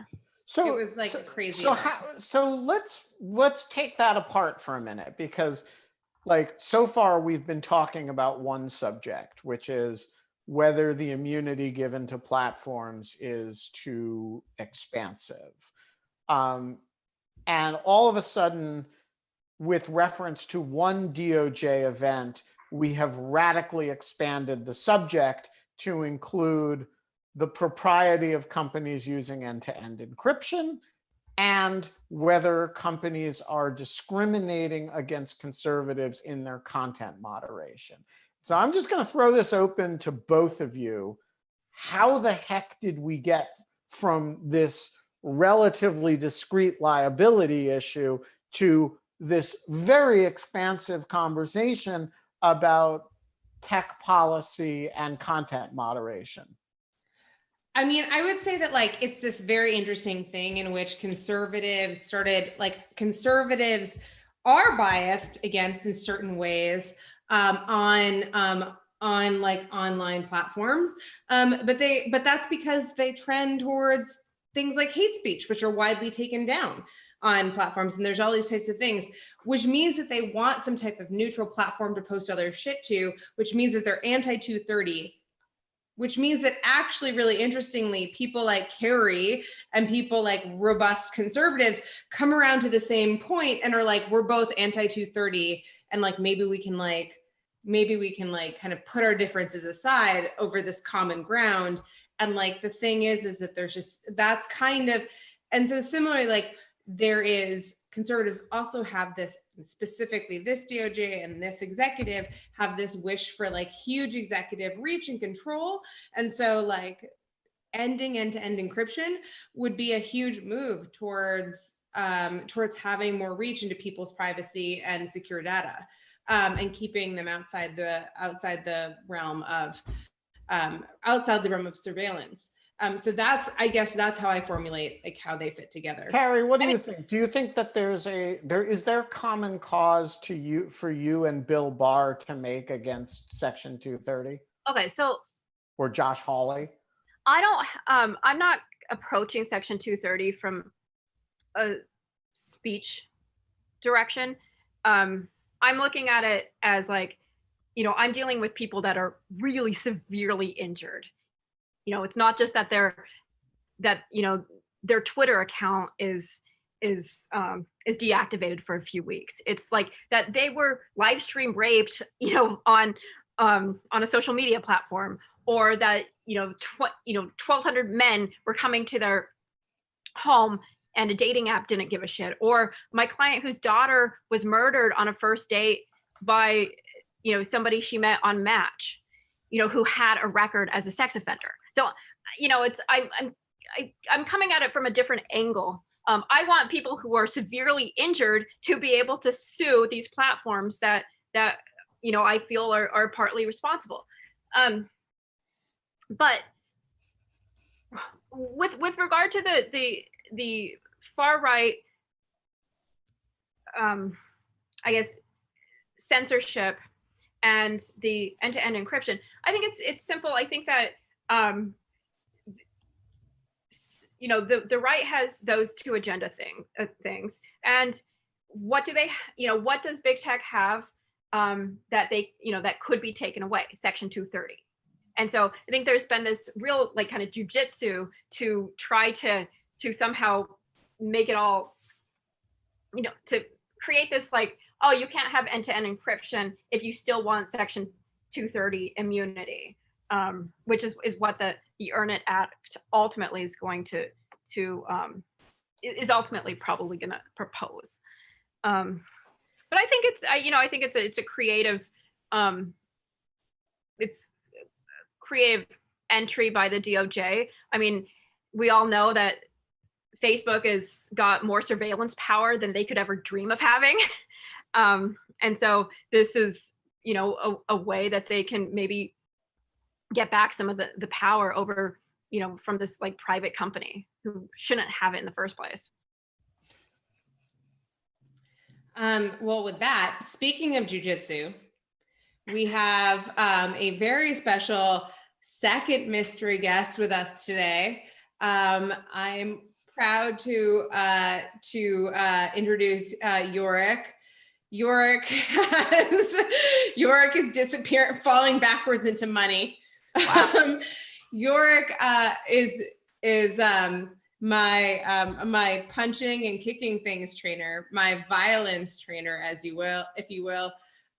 Speaker 1: So
Speaker 2: it was like crazy.
Speaker 1: So let's take that apart for a minute, because like so far we've been talking about one subject, which is whether the immunity given to platforms is too expansive. And all of a sudden, with reference to one DOJ event, we have radically expanded the subject to include the propriety of companies using end-to-end encryption and whether companies are discriminating against conservatives in their content moderation. So I'm just going to throw this open to both of you. How the heck did we get from this relatively discrete liability issue to this very expansive conversation about tech policy and content moderation?
Speaker 2: I mean, I would say that like it's this very interesting thing in which conservatives are biased against in certain ways on like online platforms, but that's because they trend towards things like hate speech, which are widely taken down on platforms, and there's all these types of things, which means that they want some type of neutral platform to post other shit to, which means that they're anti-230. Which means that actually, really interestingly, people like Carrie and people like robust conservatives come around to the same point and are like, we're both anti-230, and like maybe we can kind of put our differences aside over this common ground. And like the thing is that there's just that's kind of, and so similarly, like there is conservatives also have this, specifically this DOJ and this executive have this wish for like huge executive reach and control. And so like ending end-to-end encryption would be a huge move towards having more reach into people's privacy and secure data, and keeping them outside the realm of surveillance. So I guess that's how I formulate like how they fit together.
Speaker 1: Carrie, what do you think? Do you think that is there common cause for you and Bill Barr to make against Section 230?
Speaker 3: Okay, so
Speaker 1: or Josh Hawley?
Speaker 3: I'm not approaching Section 230 from a speech direction. I'm looking at it as like, I'm dealing with people that are really severely injured. It's not just that their Twitter account is deactivated for a few weeks. It's like that they were live stream raped, on a social media platform, or that 1,200 men were coming to their home and a dating app didn't give a shit, or my client whose daughter was murdered on a first date by somebody she met on Match, who had a record as a sex offender. So I'm coming at it from a different angle. I want people who are severely injured to be able to sue these platforms that I feel are partly responsible. But with regard to the far right, I guess, censorship and the end-to-end encryption, I think it's simple. I think that the right has those two agenda things, and what does big tech have that that could be taken away? Section 230. And so I think there's been this real like kind of jujitsu to try to somehow make it all, to create this like, oh, you can't have end-to-end encryption if you still want Section 230 immunity, which is what the Earn It Act ultimately is going to is ultimately probably going to propose. But I think it's a creative, it's creative entry by the DOJ. I mean, we all know that Facebook has got more surveillance power than they could ever dream of having. And so this is, a way that they can maybe get back some of the power over, from this like private company who shouldn't have it in the first place.
Speaker 2: Well, with that, speaking of jujitsu, we have a very special second mystery guest with us today. I'm proud to introduce Yorrick. Yorrick is disappearing, falling backwards into money. Wow. Yorrick is my punching and kicking things trainer, my violence trainer, if you will.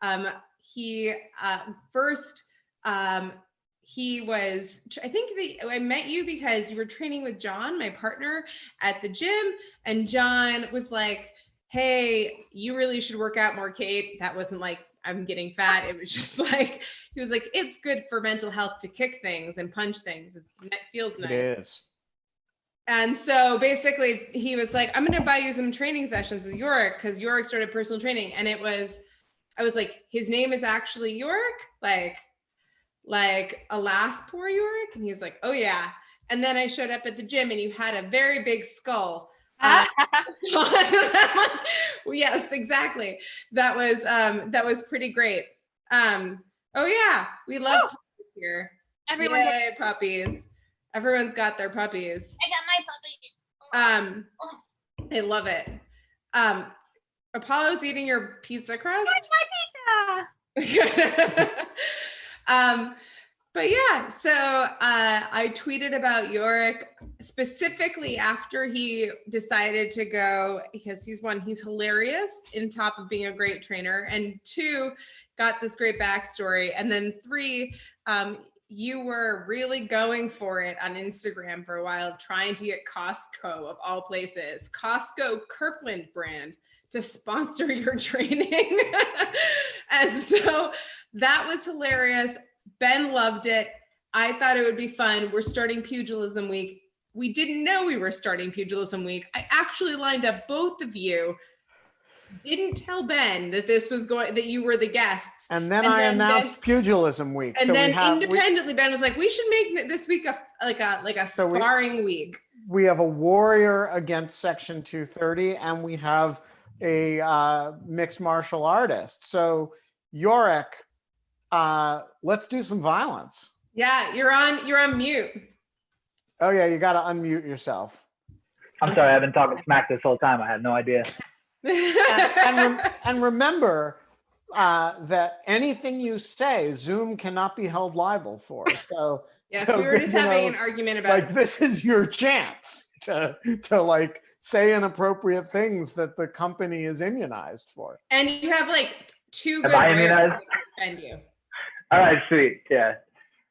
Speaker 2: I met you because you were training with John, my partner, at the gym, and John was like, hey, you really should work out more, Kate. That wasn't like I'm getting fat. It was just like, he was like, it's good for mental health to kick things and punch things. It feels nice.
Speaker 1: It is.
Speaker 2: And so basically he was like, I'm going to buy you some training sessions with Yorick, because Yorick started personal training. And I was like, his name is actually Yorick? Like alas, poor Yorick? And he's like, oh yeah. And then I showed up at the gym and you had a very big skull. So yes, exactly. That was pretty great. Oh yeah, we love puppies here.
Speaker 3: Everyone,
Speaker 2: yay, puppies. Everyone's got their puppies.
Speaker 4: I got my puppy.
Speaker 2: I love it. Apollo's eating your pizza crust.
Speaker 3: that's my pizza.
Speaker 2: But yeah, so I tweeted about Yorick specifically after he decided to go, because he's hilarious in top of being a great trainer, and two, got this great backstory, and then three, you were really going for it on Instagram for a while, trying to get Costco, of all places, Costco Kirkland brand, to sponsor your training. And so that was hilarious. Ben loved it. I thought it would be fun. We're starting Pugilism Week. We didn't know we were starting Pugilism Week. I actually lined up both of you. Didn't tell Ben that that you were the guests.
Speaker 1: And then I announced Pugilism Week.
Speaker 2: And so then independently, Ben was like, we should make this week a sparring week.
Speaker 1: We have a warrior against Section 230, and we have a mixed martial artist. So Yorrick, let's do some violence.
Speaker 2: Yeah, you're on mute.
Speaker 1: Oh yeah, you got to unmute yourself.
Speaker 5: I'm sorry, I've been talking smack this whole time. I had no idea.
Speaker 1: And remember, that anything you say, Zoom cannot be held liable for. So,
Speaker 2: Yes,
Speaker 1: so
Speaker 2: we were just
Speaker 1: you
Speaker 2: having
Speaker 1: know,
Speaker 2: an argument about
Speaker 1: like this is your chance to like say inappropriate things that the company is immunized for.
Speaker 2: and you have like two
Speaker 5: Am
Speaker 2: good
Speaker 5: I
Speaker 2: lawyers
Speaker 5: immunized?
Speaker 2: that can defend you.
Speaker 5: All right, sweet. Yeah.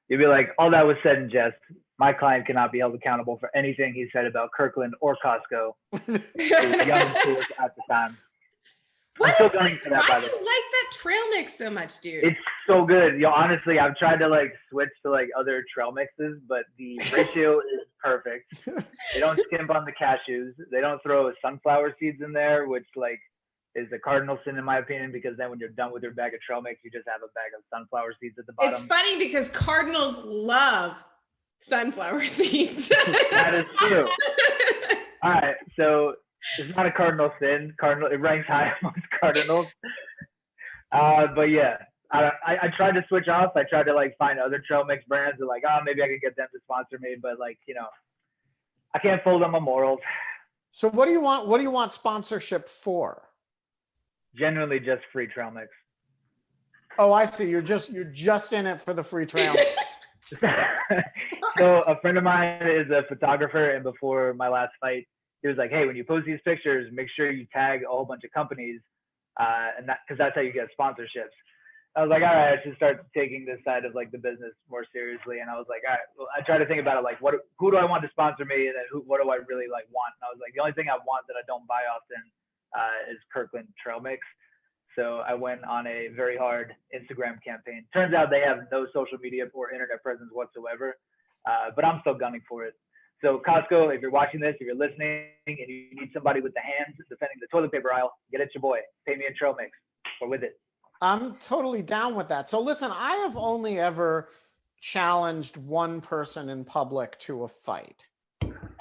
Speaker 5: You'd be like, all that was said in jest. My client cannot be held accountable for anything he said about Kirkland or Costco. He was young and foolish at the time.
Speaker 2: What
Speaker 5: I'm still
Speaker 2: is
Speaker 5: gunning
Speaker 2: this?
Speaker 5: for that,
Speaker 2: Why
Speaker 5: by
Speaker 2: do
Speaker 5: the
Speaker 2: you
Speaker 5: way.
Speaker 2: like that trail mix so much, dude?
Speaker 5: It's so good. Yo, honestly, I've tried to like switch to like other trail mixes, but the ratio is perfect. They don't skimp on the cashews. They don't throw sunflower seeds in there, which like is a cardinal sin in my opinion, because then when you're done with your bag of trail mix, you just have a bag of sunflower seeds at the bottom.
Speaker 2: It's funny because Cardinals love sunflower seeds.
Speaker 5: That is true. All right, so it's not a cardinal sin. It ranks high amongst cardinals. But yeah, I tried to switch off. I tried to like find other trail mix brands and like, oh, maybe I could get them to sponsor me, but like, you know, I can't fold on my morals.
Speaker 1: So what do you want? What do you want sponsorship for?
Speaker 5: Genuinely just free trail mix.
Speaker 1: Oh, I see. You're just in it for the free trail.
Speaker 5: So a friend of mine is a photographer, and before my last fight, he was like, hey, when you post these pictures, make sure you tag a whole bunch of companies, and that, because that's how you get sponsorships. I was like, all right, I should start taking this side of like the business more seriously. And I was like, all right, well, I try to think about it like, who do I want to sponsor me, and then what do I really like want? And I was like, the only thing I want that I don't buy often is Kirkland trail mix. So I went on a very hard Instagram campaign. Turns out they have no social media or internet presence whatsoever, but I'm still gunning for it. So Costco, if you're watching this, if you're listening, and you need somebody with the hands defending the toilet paper aisle, get it your boy. Pay me in trail mix or with it.
Speaker 1: I'm totally down with that. So listen, I have only ever challenged one person in public to a fight,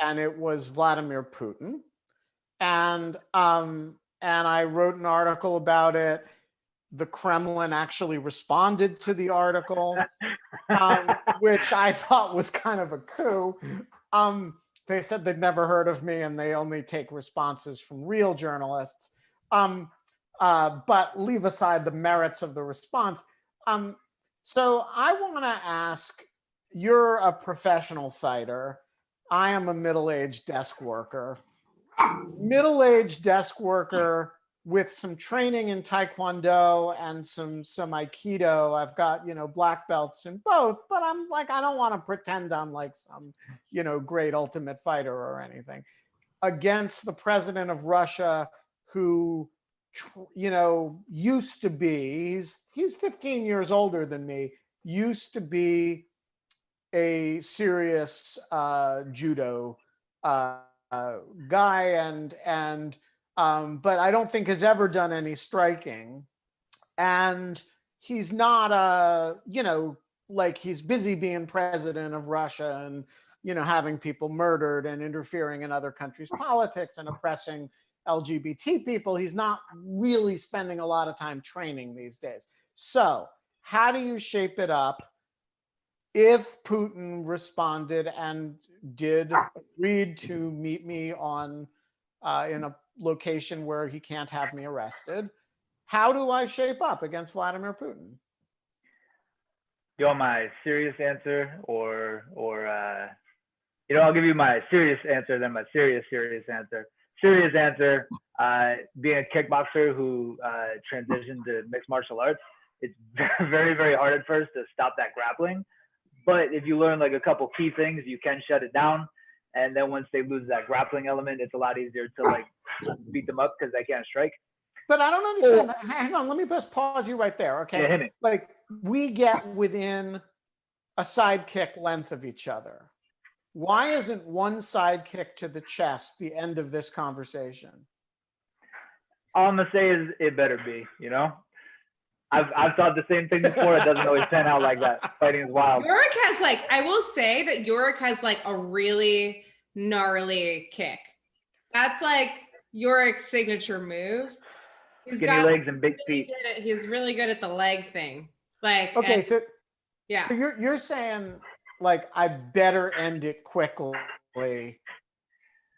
Speaker 1: and it was Vladimir Putin. And I wrote an article about it. The Kremlin actually responded to the article, which I thought was kind of a coup. They said they'd never heard of me and they only take responses from real journalists. But leave aside the merits of the response. So I want to ask, you're a professional fighter. I am a middle-aged desk worker. Middle-aged desk worker with some training in Taekwondo and some Aikido. I've got, black belts in both, but I'm like, I don't want to pretend I'm like some, great ultimate fighter or anything. Against the president of Russia, who, used to be, he's 15 years older than me, used to be a serious judo guy, but I don't think has ever done any striking. And he's not like he's busy being president of Russia and, having people murdered and interfering in other countries' politics and oppressing LGBT people. He's not really spending a lot of time training these days. So how do you shape it up if Putin responded and agreed to meet me on in a location where he can't have me arrested? How do I shape up against Vladimir Putin?
Speaker 5: You want my serious answer or I'll give you my serious answer, then my serious answer. Serious answer, being a kickboxer who transitioned to mixed martial arts, it's very, very hard at first to stop that grappling. But if you learn like a couple key things, you can shut it down. And then once they lose that grappling element, it's a lot easier to like beat them up because they can't strike.
Speaker 1: But I don't understand. Hang on, let me just pause you right there, okay?
Speaker 5: Yeah, hit me.
Speaker 1: Like, we get within a sidekick length of each other. Why isn't one sidekick to the chest the end of this conversation?
Speaker 5: All I'm gonna say is it better be, I've thought the same thing before. It doesn't always pan out like that. Fighting is wild.
Speaker 2: Yorrick has I will say that Yorrick has a really gnarly kick. That's Yorrick's signature move. He's
Speaker 5: Skinny legs and big feet.
Speaker 2: He's really good at the leg thing.
Speaker 1: Okay, so
Speaker 2: yeah.
Speaker 1: So you're saying I better end it quickly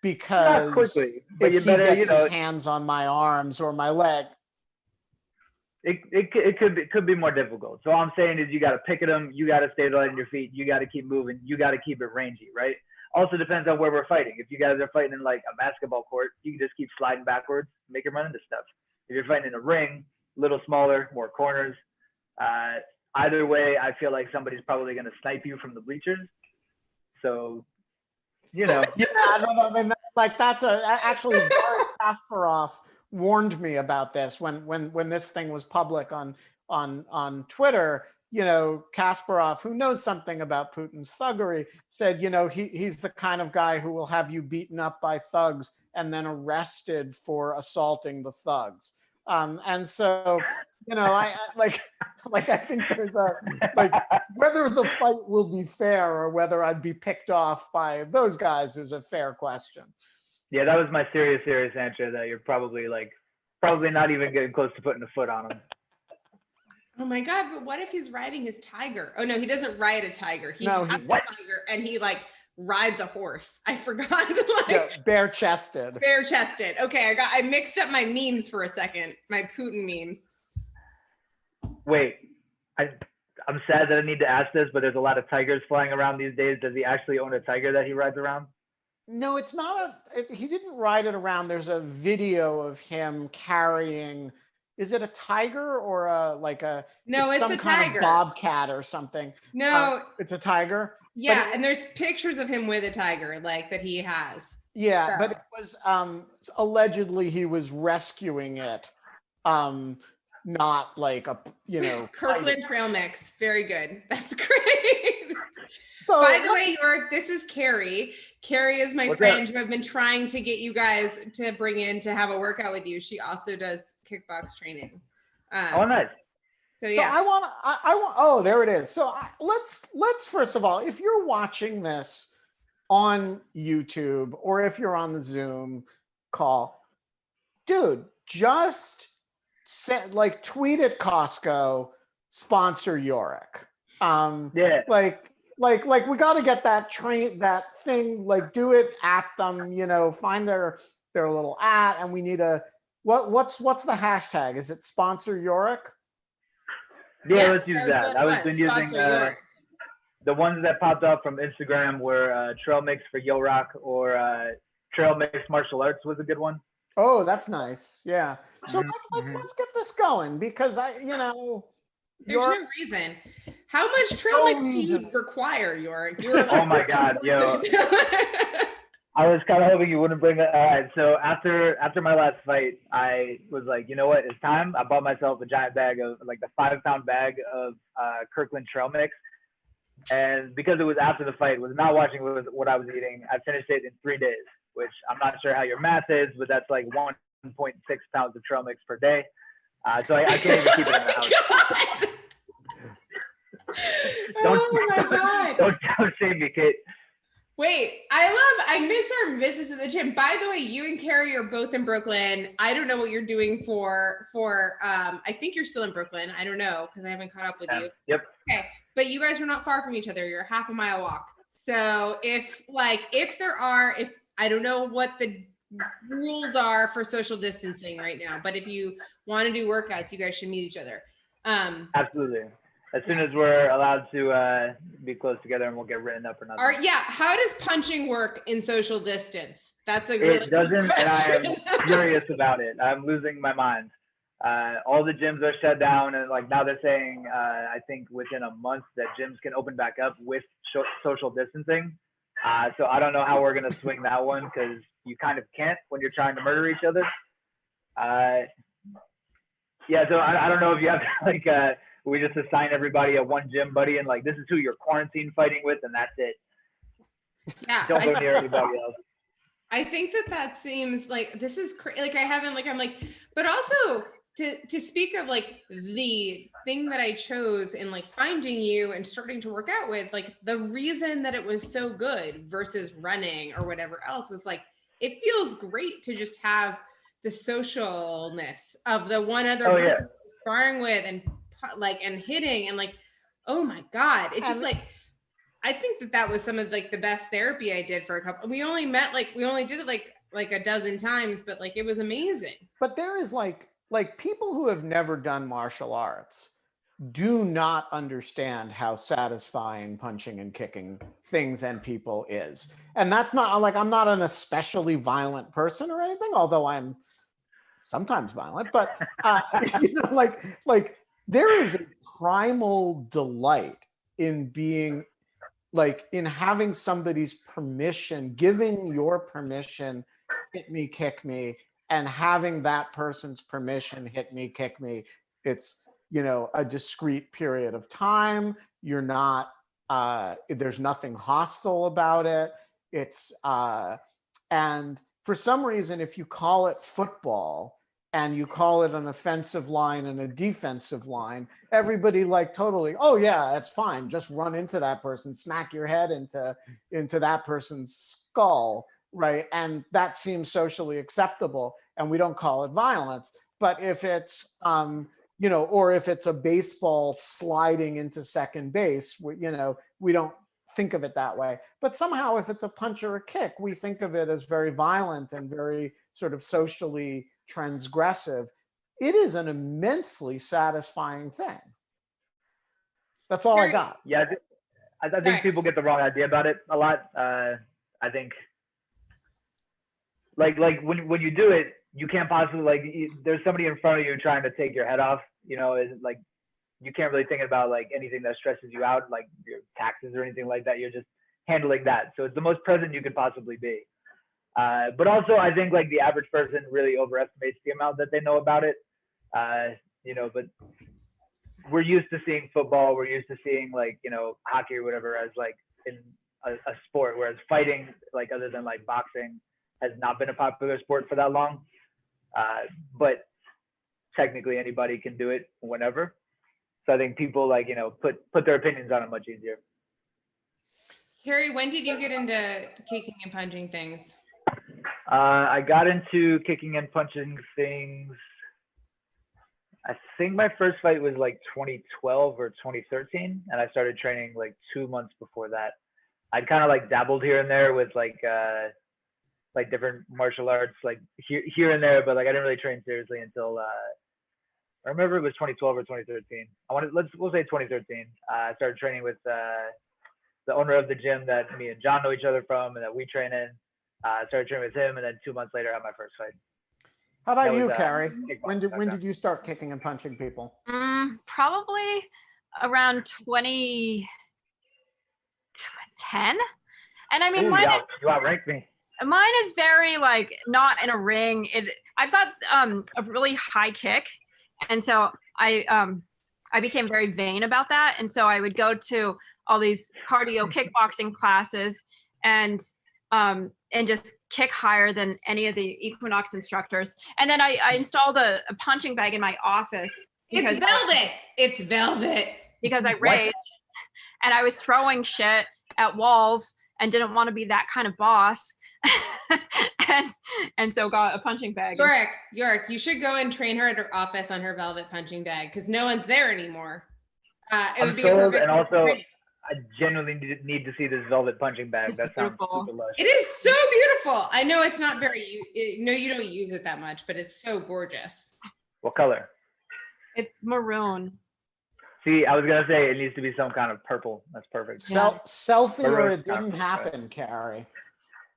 Speaker 1: because
Speaker 5: not quickly, but
Speaker 1: if
Speaker 5: you better,
Speaker 1: he gets his hands on my arms or my leg.
Speaker 5: it could be more difficult. So all I'm saying is you got to pick at them, you got to stay light on your feet, you got to keep moving, you got to keep it rangy, right? Also depends on where we're fighting. If you guys are fighting in like a basketball court, you can just keep sliding backwards, make him run into stuff. If you're fighting in a ring, a little smaller, more corners. Either way, I feel like somebody's probably going to snipe you from the bleachers. So, you know.
Speaker 1: Yeah, I mean, like that's actually Garrett Kasparov warned me about this when this thing was public on Twitter. You know, Kasparov, who knows something about Putin's thuggery, said, you know, he's the kind of guy who will have you beaten up by thugs and then arrested for assaulting the thugs. And so, you know, I I think there's a like whether the fight will be fair or whether I'd be picked off by those guys is a fair question.
Speaker 5: Yeah, that was my serious answer. That you're probably not even getting close to putting a foot on him.
Speaker 2: Oh my God, but what if he's riding his tiger? Oh no, he doesn't ride a tiger. He
Speaker 1: No,
Speaker 2: has a tiger and he like rides a horse. I forgot. Like,
Speaker 1: yeah, bare-chested.
Speaker 2: Bare-chested. Okay, I mixed up my memes for a second. My Putin memes.
Speaker 5: Wait, I'm sad that I need to ask this, but there's a lot of tigers flying around these days. Does he actually own a tiger that he rides around?
Speaker 1: No, it's not he didn't ride it around. There's a video of him carrying, is it a tiger or
Speaker 2: No, it's
Speaker 1: some
Speaker 2: a
Speaker 1: kind
Speaker 2: tiger.
Speaker 1: of bobcat or something?
Speaker 2: No,
Speaker 1: it's a tiger.
Speaker 2: yeah, and there's pictures of him with a tiger, like that he has.
Speaker 1: Yeah,
Speaker 2: So.
Speaker 1: but it was allegedly he was rescuing it, not like a
Speaker 2: Kirkland trail mix. Very good. That's great.
Speaker 1: So,
Speaker 2: by the way, Yorrick, this is Carrie. Carrie is my friend
Speaker 5: up?
Speaker 2: who I've been trying to get you guys to bring in to have a workout with you. She also does kickbox training.
Speaker 5: Oh, nice.
Speaker 2: So yeah.
Speaker 1: So I want. Oh, there it is. So let's first of all, if you're watching this on YouTube or if you're on the Zoom call, dude, just tweet at Costco, sponsor Yorrick.
Speaker 5: Yeah.
Speaker 1: Like we got to get that thing, like do it at them, you know, find their little and we need what's the hashtag? Is it sponsor Yorrick?
Speaker 5: Yeah, let's use that. I was been using
Speaker 2: Yorrick.
Speaker 5: the ones that popped up from Instagram were Trail Mix for Yorrick or Trail Mix Martial Arts was a good one.
Speaker 1: Oh, that's nice. Yeah. So
Speaker 5: Mm-hmm.
Speaker 1: let's get this going because
Speaker 2: there's no reason. How much trail mix do you require, Yorrick?
Speaker 5: Oh my God, yo. I was kind of hoping you wouldn't bring that. All right, so after my last fight, I was like, you know what, it's time. I bought myself a giant bag of like the 5-pound bag of Kirkland trail mix. And because it was after the fight, was not watching what I was eating, I finished it in 3 days, which I'm not sure how your math is, but that's like 1.6 pounds of trail mix per day. So I can't even keep it in the house. Don't shame me, Kate.
Speaker 2: Wait, I miss our visits at the gym. By the way, you and Carrie are both in Brooklyn. I don't know what you're doing for I think you're still in Brooklyn. I don't know because I haven't caught up with you.
Speaker 5: Yep.
Speaker 2: Okay, but you guys are not far from each other. You're a half a mile walk. So if I don't know what the rules are for social distancing right now, but if you want to do workouts, you guys should meet each other.
Speaker 5: Absolutely. As soon as we're allowed to be close together and we'll get written up or not.
Speaker 2: How does punching work in social distance? That's a really
Speaker 5: It doesn't,
Speaker 2: good question.
Speaker 5: and I am furious about it. I'm losing my mind. All the gyms are shut down, and like now they're saying, I think within a month that gyms can open back up with social distancing. So I don't know how we're gonna swing that one because you kind of can't when you're trying to murder each other. Yeah, so I don't know if you have to we just assign everybody a one gym buddy and like this is who you're quarantine fighting with and that's it.
Speaker 2: Yeah.
Speaker 5: Don't go near anybody else.
Speaker 2: I think that seems like this is like I haven't like I'm like, but also to speak of like the thing that I chose in like finding you and starting to work out with, like the reason that it was so good versus running or whatever else was like it feels great to just have the socialness of the one other person sparring with and hitting and like, oh my God. It's just like, I think that was some of like the best therapy I did for a couple. We only did it like a dozen times, but like, it was amazing.
Speaker 1: But there is like like people who have never done martial arts do not understand how satisfying punching and kicking things and people is. And that's not like, I'm not an especially violent person or anything, although I'm sometimes violent, but you know, like there is a primal delight in being like in having somebody's permission, giving your permission, hit me, kick me, and having that person's permission, hit me, kick me. It's, you know, a discrete period of time. You're not, there's nothing hostile about it. It's, and for some reason, if you call it football and you call it an offensive line and a defensive line, everybody like totally, oh yeah, it's fine. Just run into that person, smack your head into that person's skull, right? And that seems socially acceptable, and we don't call it violence. But if it's, you know, or if it's a baseball sliding into second base, you know, we don't think of it that way. But somehow if it's a punch or a kick, we think of it as very violent and very sort of socially transgressive. It is an immensely satisfying thing. That's all I got.
Speaker 5: Yeah, I think people get the wrong idea about it a lot. I think like when you do it, you can't possibly like there's somebody in front of you trying to take your head off. You know, is like you can't really think about like anything that stresses you out, like your taxes or anything like that. You're just handling that. So it's the most present you could possibly be. But also, I think like the average person really overestimates the amount that they know about it. You know, but we're used to seeing football, we're used to seeing like, you know, hockey or whatever as like in a sport, whereas fighting, like other than like boxing, has not been a popular sport for that long. But technically anybody can do it whenever. So I think people like, you know, put their opinions on it much easier.
Speaker 2: Carrie, when did you get into kicking and punching things?
Speaker 5: I got into kicking and punching things. I think my first fight was like 2012 or 2013, and I started training like 2 months before that. I'd kind of like dabbled here and there with like different martial arts, like here and there, but like I didn't really train seriously until I remember it was 2012 or 2013. We'll say 2013. I started training with the owner of the gym that me and John know each other from, and that we train in. I started training with him, and then 2 months later, I had my first fight.
Speaker 1: How about you, Carrie? When did you start kicking and punching people?
Speaker 3: Probably around 2010. And I mean,
Speaker 5: you outranked me.
Speaker 3: Mine is very like not in a ring. I've got a really high kick, and so I became very vain about that. And so I would go to all these cardio kickboxing classes and just kick higher than any of the Equinox instructors. And then I installed a punching bag in my office.
Speaker 2: It's velvet. It's velvet.
Speaker 3: Because I raged and I was throwing shit at walls and didn't want to be that kind of boss. and so got a punching bag.
Speaker 2: Yorrick, you should go and train her at her office on her velvet punching bag because no one's there anymore. It would be a perfect. And also,
Speaker 5: I genuinely need to see this velvet punching bag. That sounds super lush.
Speaker 2: It is so beautiful. I know it's not very. No, you don't use it that much, but it's so gorgeous.
Speaker 5: What color?
Speaker 3: It's maroon.
Speaker 5: See, I was gonna say it needs to be some kind of purple. That's perfect.
Speaker 1: Selfie or it didn't happen, Carrie.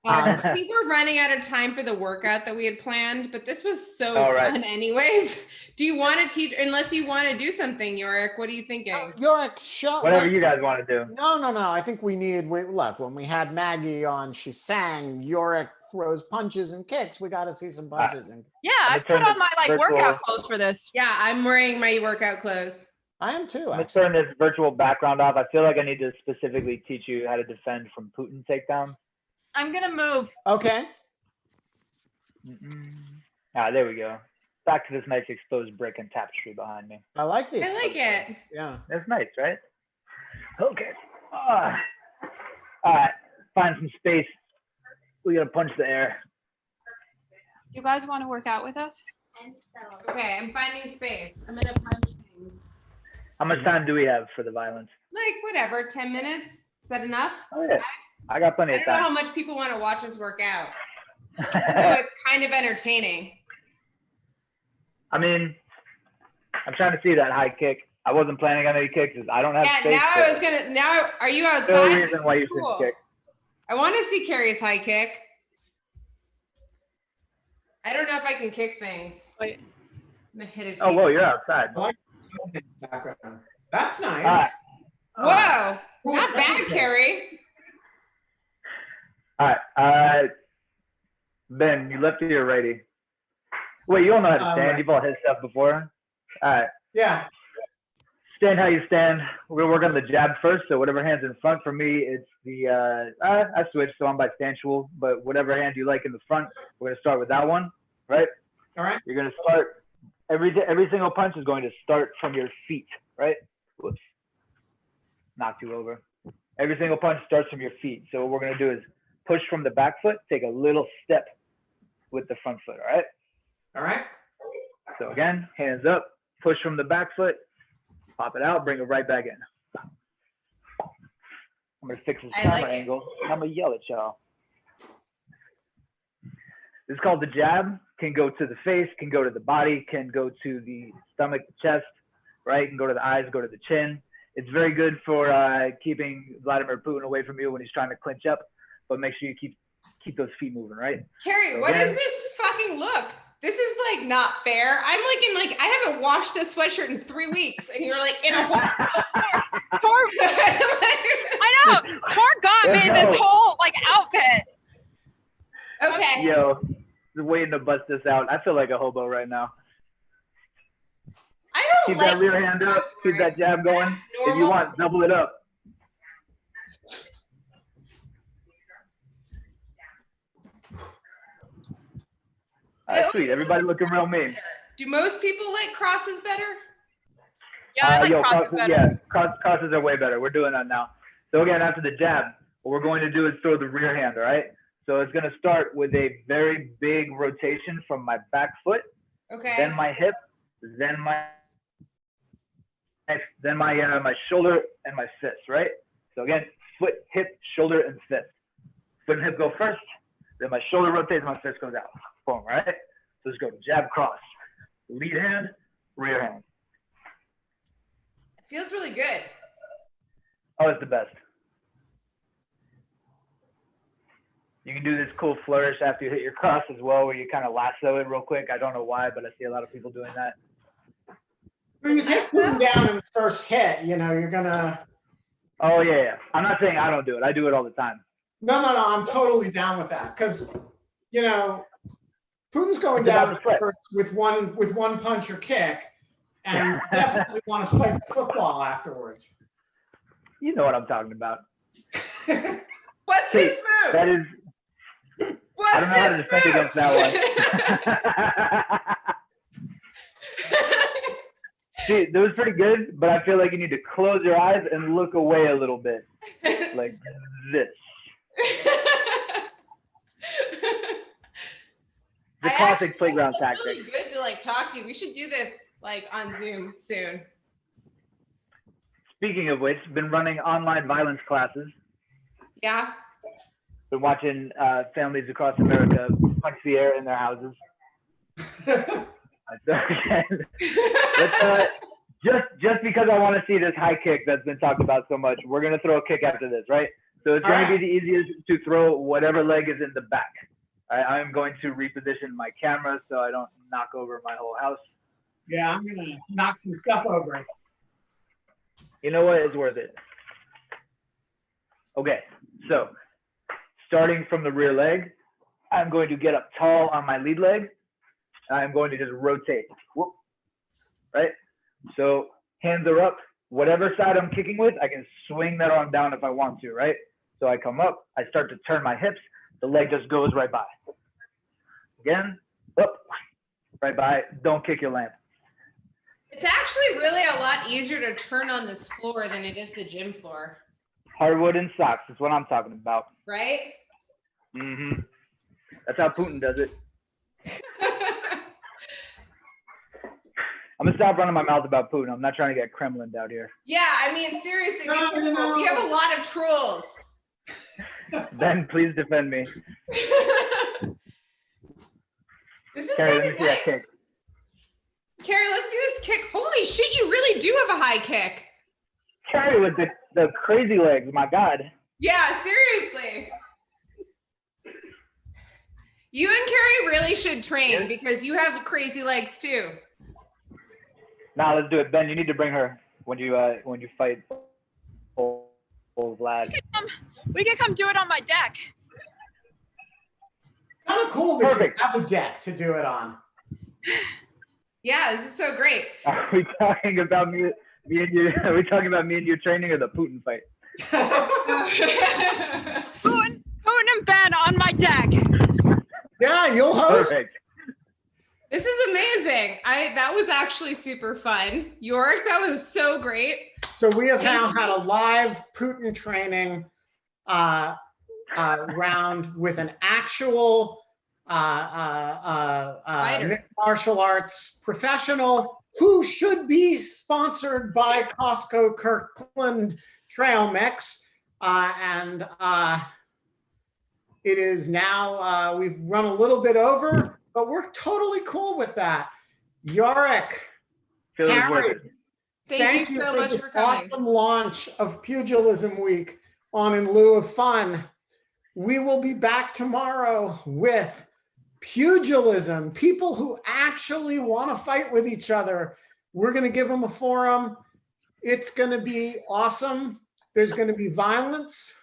Speaker 2: I think we're running out of time for the workout that we had planned, but this was so fun anyways. Do you want to teach, unless you want to do something, Yorrick? What are you thinking?
Speaker 1: Yorrick,
Speaker 5: whatever you guys want to do.
Speaker 1: No. I think look, when we had Maggie on, she sang, Yorrick throws punches and kicks. We got to see some punches.
Speaker 3: Yeah, I put on my workout clothes for this.
Speaker 2: Yeah, I'm wearing my workout clothes.
Speaker 1: I am too.
Speaker 5: Let's turn this virtual background off. I feel like I need to specifically teach you how to defend from Putin takedowns.
Speaker 3: I'm gonna move.
Speaker 1: Okay.
Speaker 5: There we go. Back to this nice exposed brick and tapestry behind me.
Speaker 1: I like this.
Speaker 2: I like it.
Speaker 1: Yeah.
Speaker 5: That's nice, right? Okay. All right. Find some space. We gotta punch the air.
Speaker 3: You guys want to work out with us?
Speaker 2: Okay, I'm finding space. I'm gonna punch things.
Speaker 5: How much time do we have for the violence?
Speaker 2: Like whatever, 10 minutes. Is that enough?
Speaker 5: Oh yeah. I got plenty of time.
Speaker 2: I don't know how much people want to watch us work out. No, it's kind of entertaining.
Speaker 5: I mean, I'm trying to see that high kick. I wasn't planning on any kicks. I don't have space.
Speaker 2: Now are you outside?
Speaker 5: No reason why you shouldn't kick.
Speaker 2: I want to see Carrie's high kick. I don't know if I can kick things.
Speaker 3: Wait.
Speaker 2: I'm gonna hit it.
Speaker 5: Oh, whoa, you're outside.
Speaker 1: Background. That's nice.
Speaker 2: Whoa, not bad, Carrie.
Speaker 5: All right. Ben, you lefty or righty? Wait, you all know how to stand.
Speaker 1: Right.
Speaker 5: You've all hit stuff before. All right.
Speaker 1: Yeah.
Speaker 5: Stand how you stand. We're gonna work on the jab first. So whatever hand's in front. For me, it's the I switched, so I'm bistantial. But whatever hand you like in the front, we're gonna start with that one, right?
Speaker 1: All right.
Speaker 5: You're gonna start. Every single punch is going to start from your feet, right? Whoops. Knocked you over. Every single punch starts from your feet. So what we're gonna do is push from the back foot, take a little step with the front foot, all right?
Speaker 1: All right.
Speaker 5: So again, hands up, push from the back foot, pop it out, bring it right back in. I'm gonna fix this camera angle. I'm gonna yell at y'all. This is called the jab. Can go to the face, can go to the body, can go to the stomach, the chest, right? Can go to the eyes, go to the chin. It's very good for keeping Vladimir Putin away from you when he's trying to clinch up, but make sure you keep those feet moving, right?
Speaker 2: Carrie, what is this fucking look? This is like not fair. I'm like I haven't washed this sweatshirt in 3 weeks, and you're like in a whole.
Speaker 3: I know. Tor got me this whole like outfit.
Speaker 2: Okay.
Speaker 5: Yo, just waiting to bust this out. I feel like a hobo right now.
Speaker 2: I don't
Speaker 5: Keep
Speaker 2: like
Speaker 5: that rear hand up. Keep that jab going. If you want, double it up. All right, sweet. Everybody looking real mean.
Speaker 2: Do most people like crosses better?
Speaker 3: Yeah, I like crosses better.
Speaker 5: Yeah, crosses are way better. We're doing that now. So again, after the jab, what we're going to do is throw the rear hand, all right? So it's going to start with a very big rotation from my back foot,
Speaker 2: Okay.
Speaker 5: then my hip, then my shoulder and my fist, right? So again, foot, hip, shoulder, and fist. Foot and hip go first, then my shoulder rotates, my fist goes out. Boom, right? So let's go jab, cross, lead hand, rear hand.
Speaker 2: It feels really good.
Speaker 5: Oh, it's the best. You can do this cool flourish after you hit your cross as well, where you kind of lasso it real quick. I don't know why, but I see a lot of people doing that.
Speaker 1: When you take Putin down in the first hit, you're gonna.
Speaker 5: Oh yeah. I'm not saying I don't do it. I do it all the time.
Speaker 1: No. I'm totally down with that because, Putin's going down with one punch or kick, and definitely want to spike the football afterwards.
Speaker 5: You know what I'm talking about.
Speaker 2: What's this move?
Speaker 5: That is. I don't know how to defend against that one. See, that was pretty good, but I feel like you need to close your eyes and look away a little bit, like this. The classic playground tactic.
Speaker 2: It's really good to talk to you. We should do this on Zoom soon.
Speaker 5: Speaking of which, been running online violence classes.
Speaker 2: Yeah.
Speaker 5: Been watching families across America punch the air in their houses. Just because I want to see this high kick that's been talked about so much, we're gonna throw a kick after this, right? So it's going to be the easiest to throw whatever leg is in the back. I'm going to reposition my camera so I don't knock over my whole house.
Speaker 1: Yeah, I'm gonna knock some stuff over.
Speaker 5: You know what? It's worth it. Okay, so starting from the rear leg, I'm going to get up tall on my lead leg. I'm going to just rotate. Whoop. Right? So hands are up. Whatever side I'm kicking with, I can swing that arm down if I want to, right? So I come up, I start to turn my hips, the leg just goes right by. Again, up, right by, don't kick your lamp.
Speaker 2: It's actually really a lot easier to turn on this floor than it is the gym floor.
Speaker 5: Hardwood and socks is what I'm talking about.
Speaker 2: Right?
Speaker 5: Mm-hmm. That's how Putin does it. I'm gonna stop running my mouth about Putin. I'm not trying to get Kremlin out here.
Speaker 2: Yeah, I mean, seriously, we have a lot of trolls.
Speaker 5: Ben, please defend me.
Speaker 2: This is
Speaker 5: Carrie, let me
Speaker 2: kind
Speaker 5: see that kick.
Speaker 2: Carrie, let's do this kick. Holy shit, you really do have a high kick.
Speaker 5: Carrie with the crazy legs, my God.
Speaker 2: Yeah, seriously. You and Carrie really should train because you have crazy legs too.
Speaker 5: Now let's do it. Ben, you need to bring her when you fight old Vlad.
Speaker 3: We can come do it on my deck.
Speaker 1: Kind of cool that
Speaker 5: Perfect.
Speaker 1: you have a deck to do it on.
Speaker 2: Yeah, this is so great.
Speaker 5: Are we talking about me and you? Are we talking about me and you training or the Putin fight?
Speaker 3: Putin and Ben on my deck.
Speaker 1: Yeah, you'll host.
Speaker 5: Perfect.
Speaker 2: This is amazing. That was actually super fun. Yorrick, that was so great.
Speaker 1: So we have now had a live Putin training round with an actual mixed martial arts professional who should be sponsored by Costco Kirkland Trail Mix. And it is now, we've run a little bit over, but we're totally cool with that. Yorrick, Carrie,
Speaker 2: Thank you so much for coming.
Speaker 1: Awesome launch of Pugilism Week on In Lieu of Fun. We will be back tomorrow with pugilism, people who actually want to fight with each other. We're going to give them a forum. It's going to be awesome. There's going to be violence,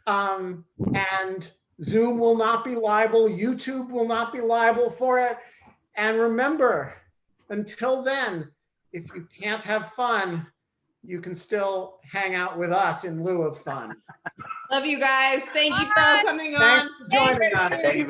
Speaker 1: and Zoom will not be liable. YouTube will not be liable for it. And remember, until then, if you can't have fun, you can still hang out with us in lieu of fun.
Speaker 2: Love you guys. Thank you for all coming on.
Speaker 1: Thanks for joining us.
Speaker 5: Thank you.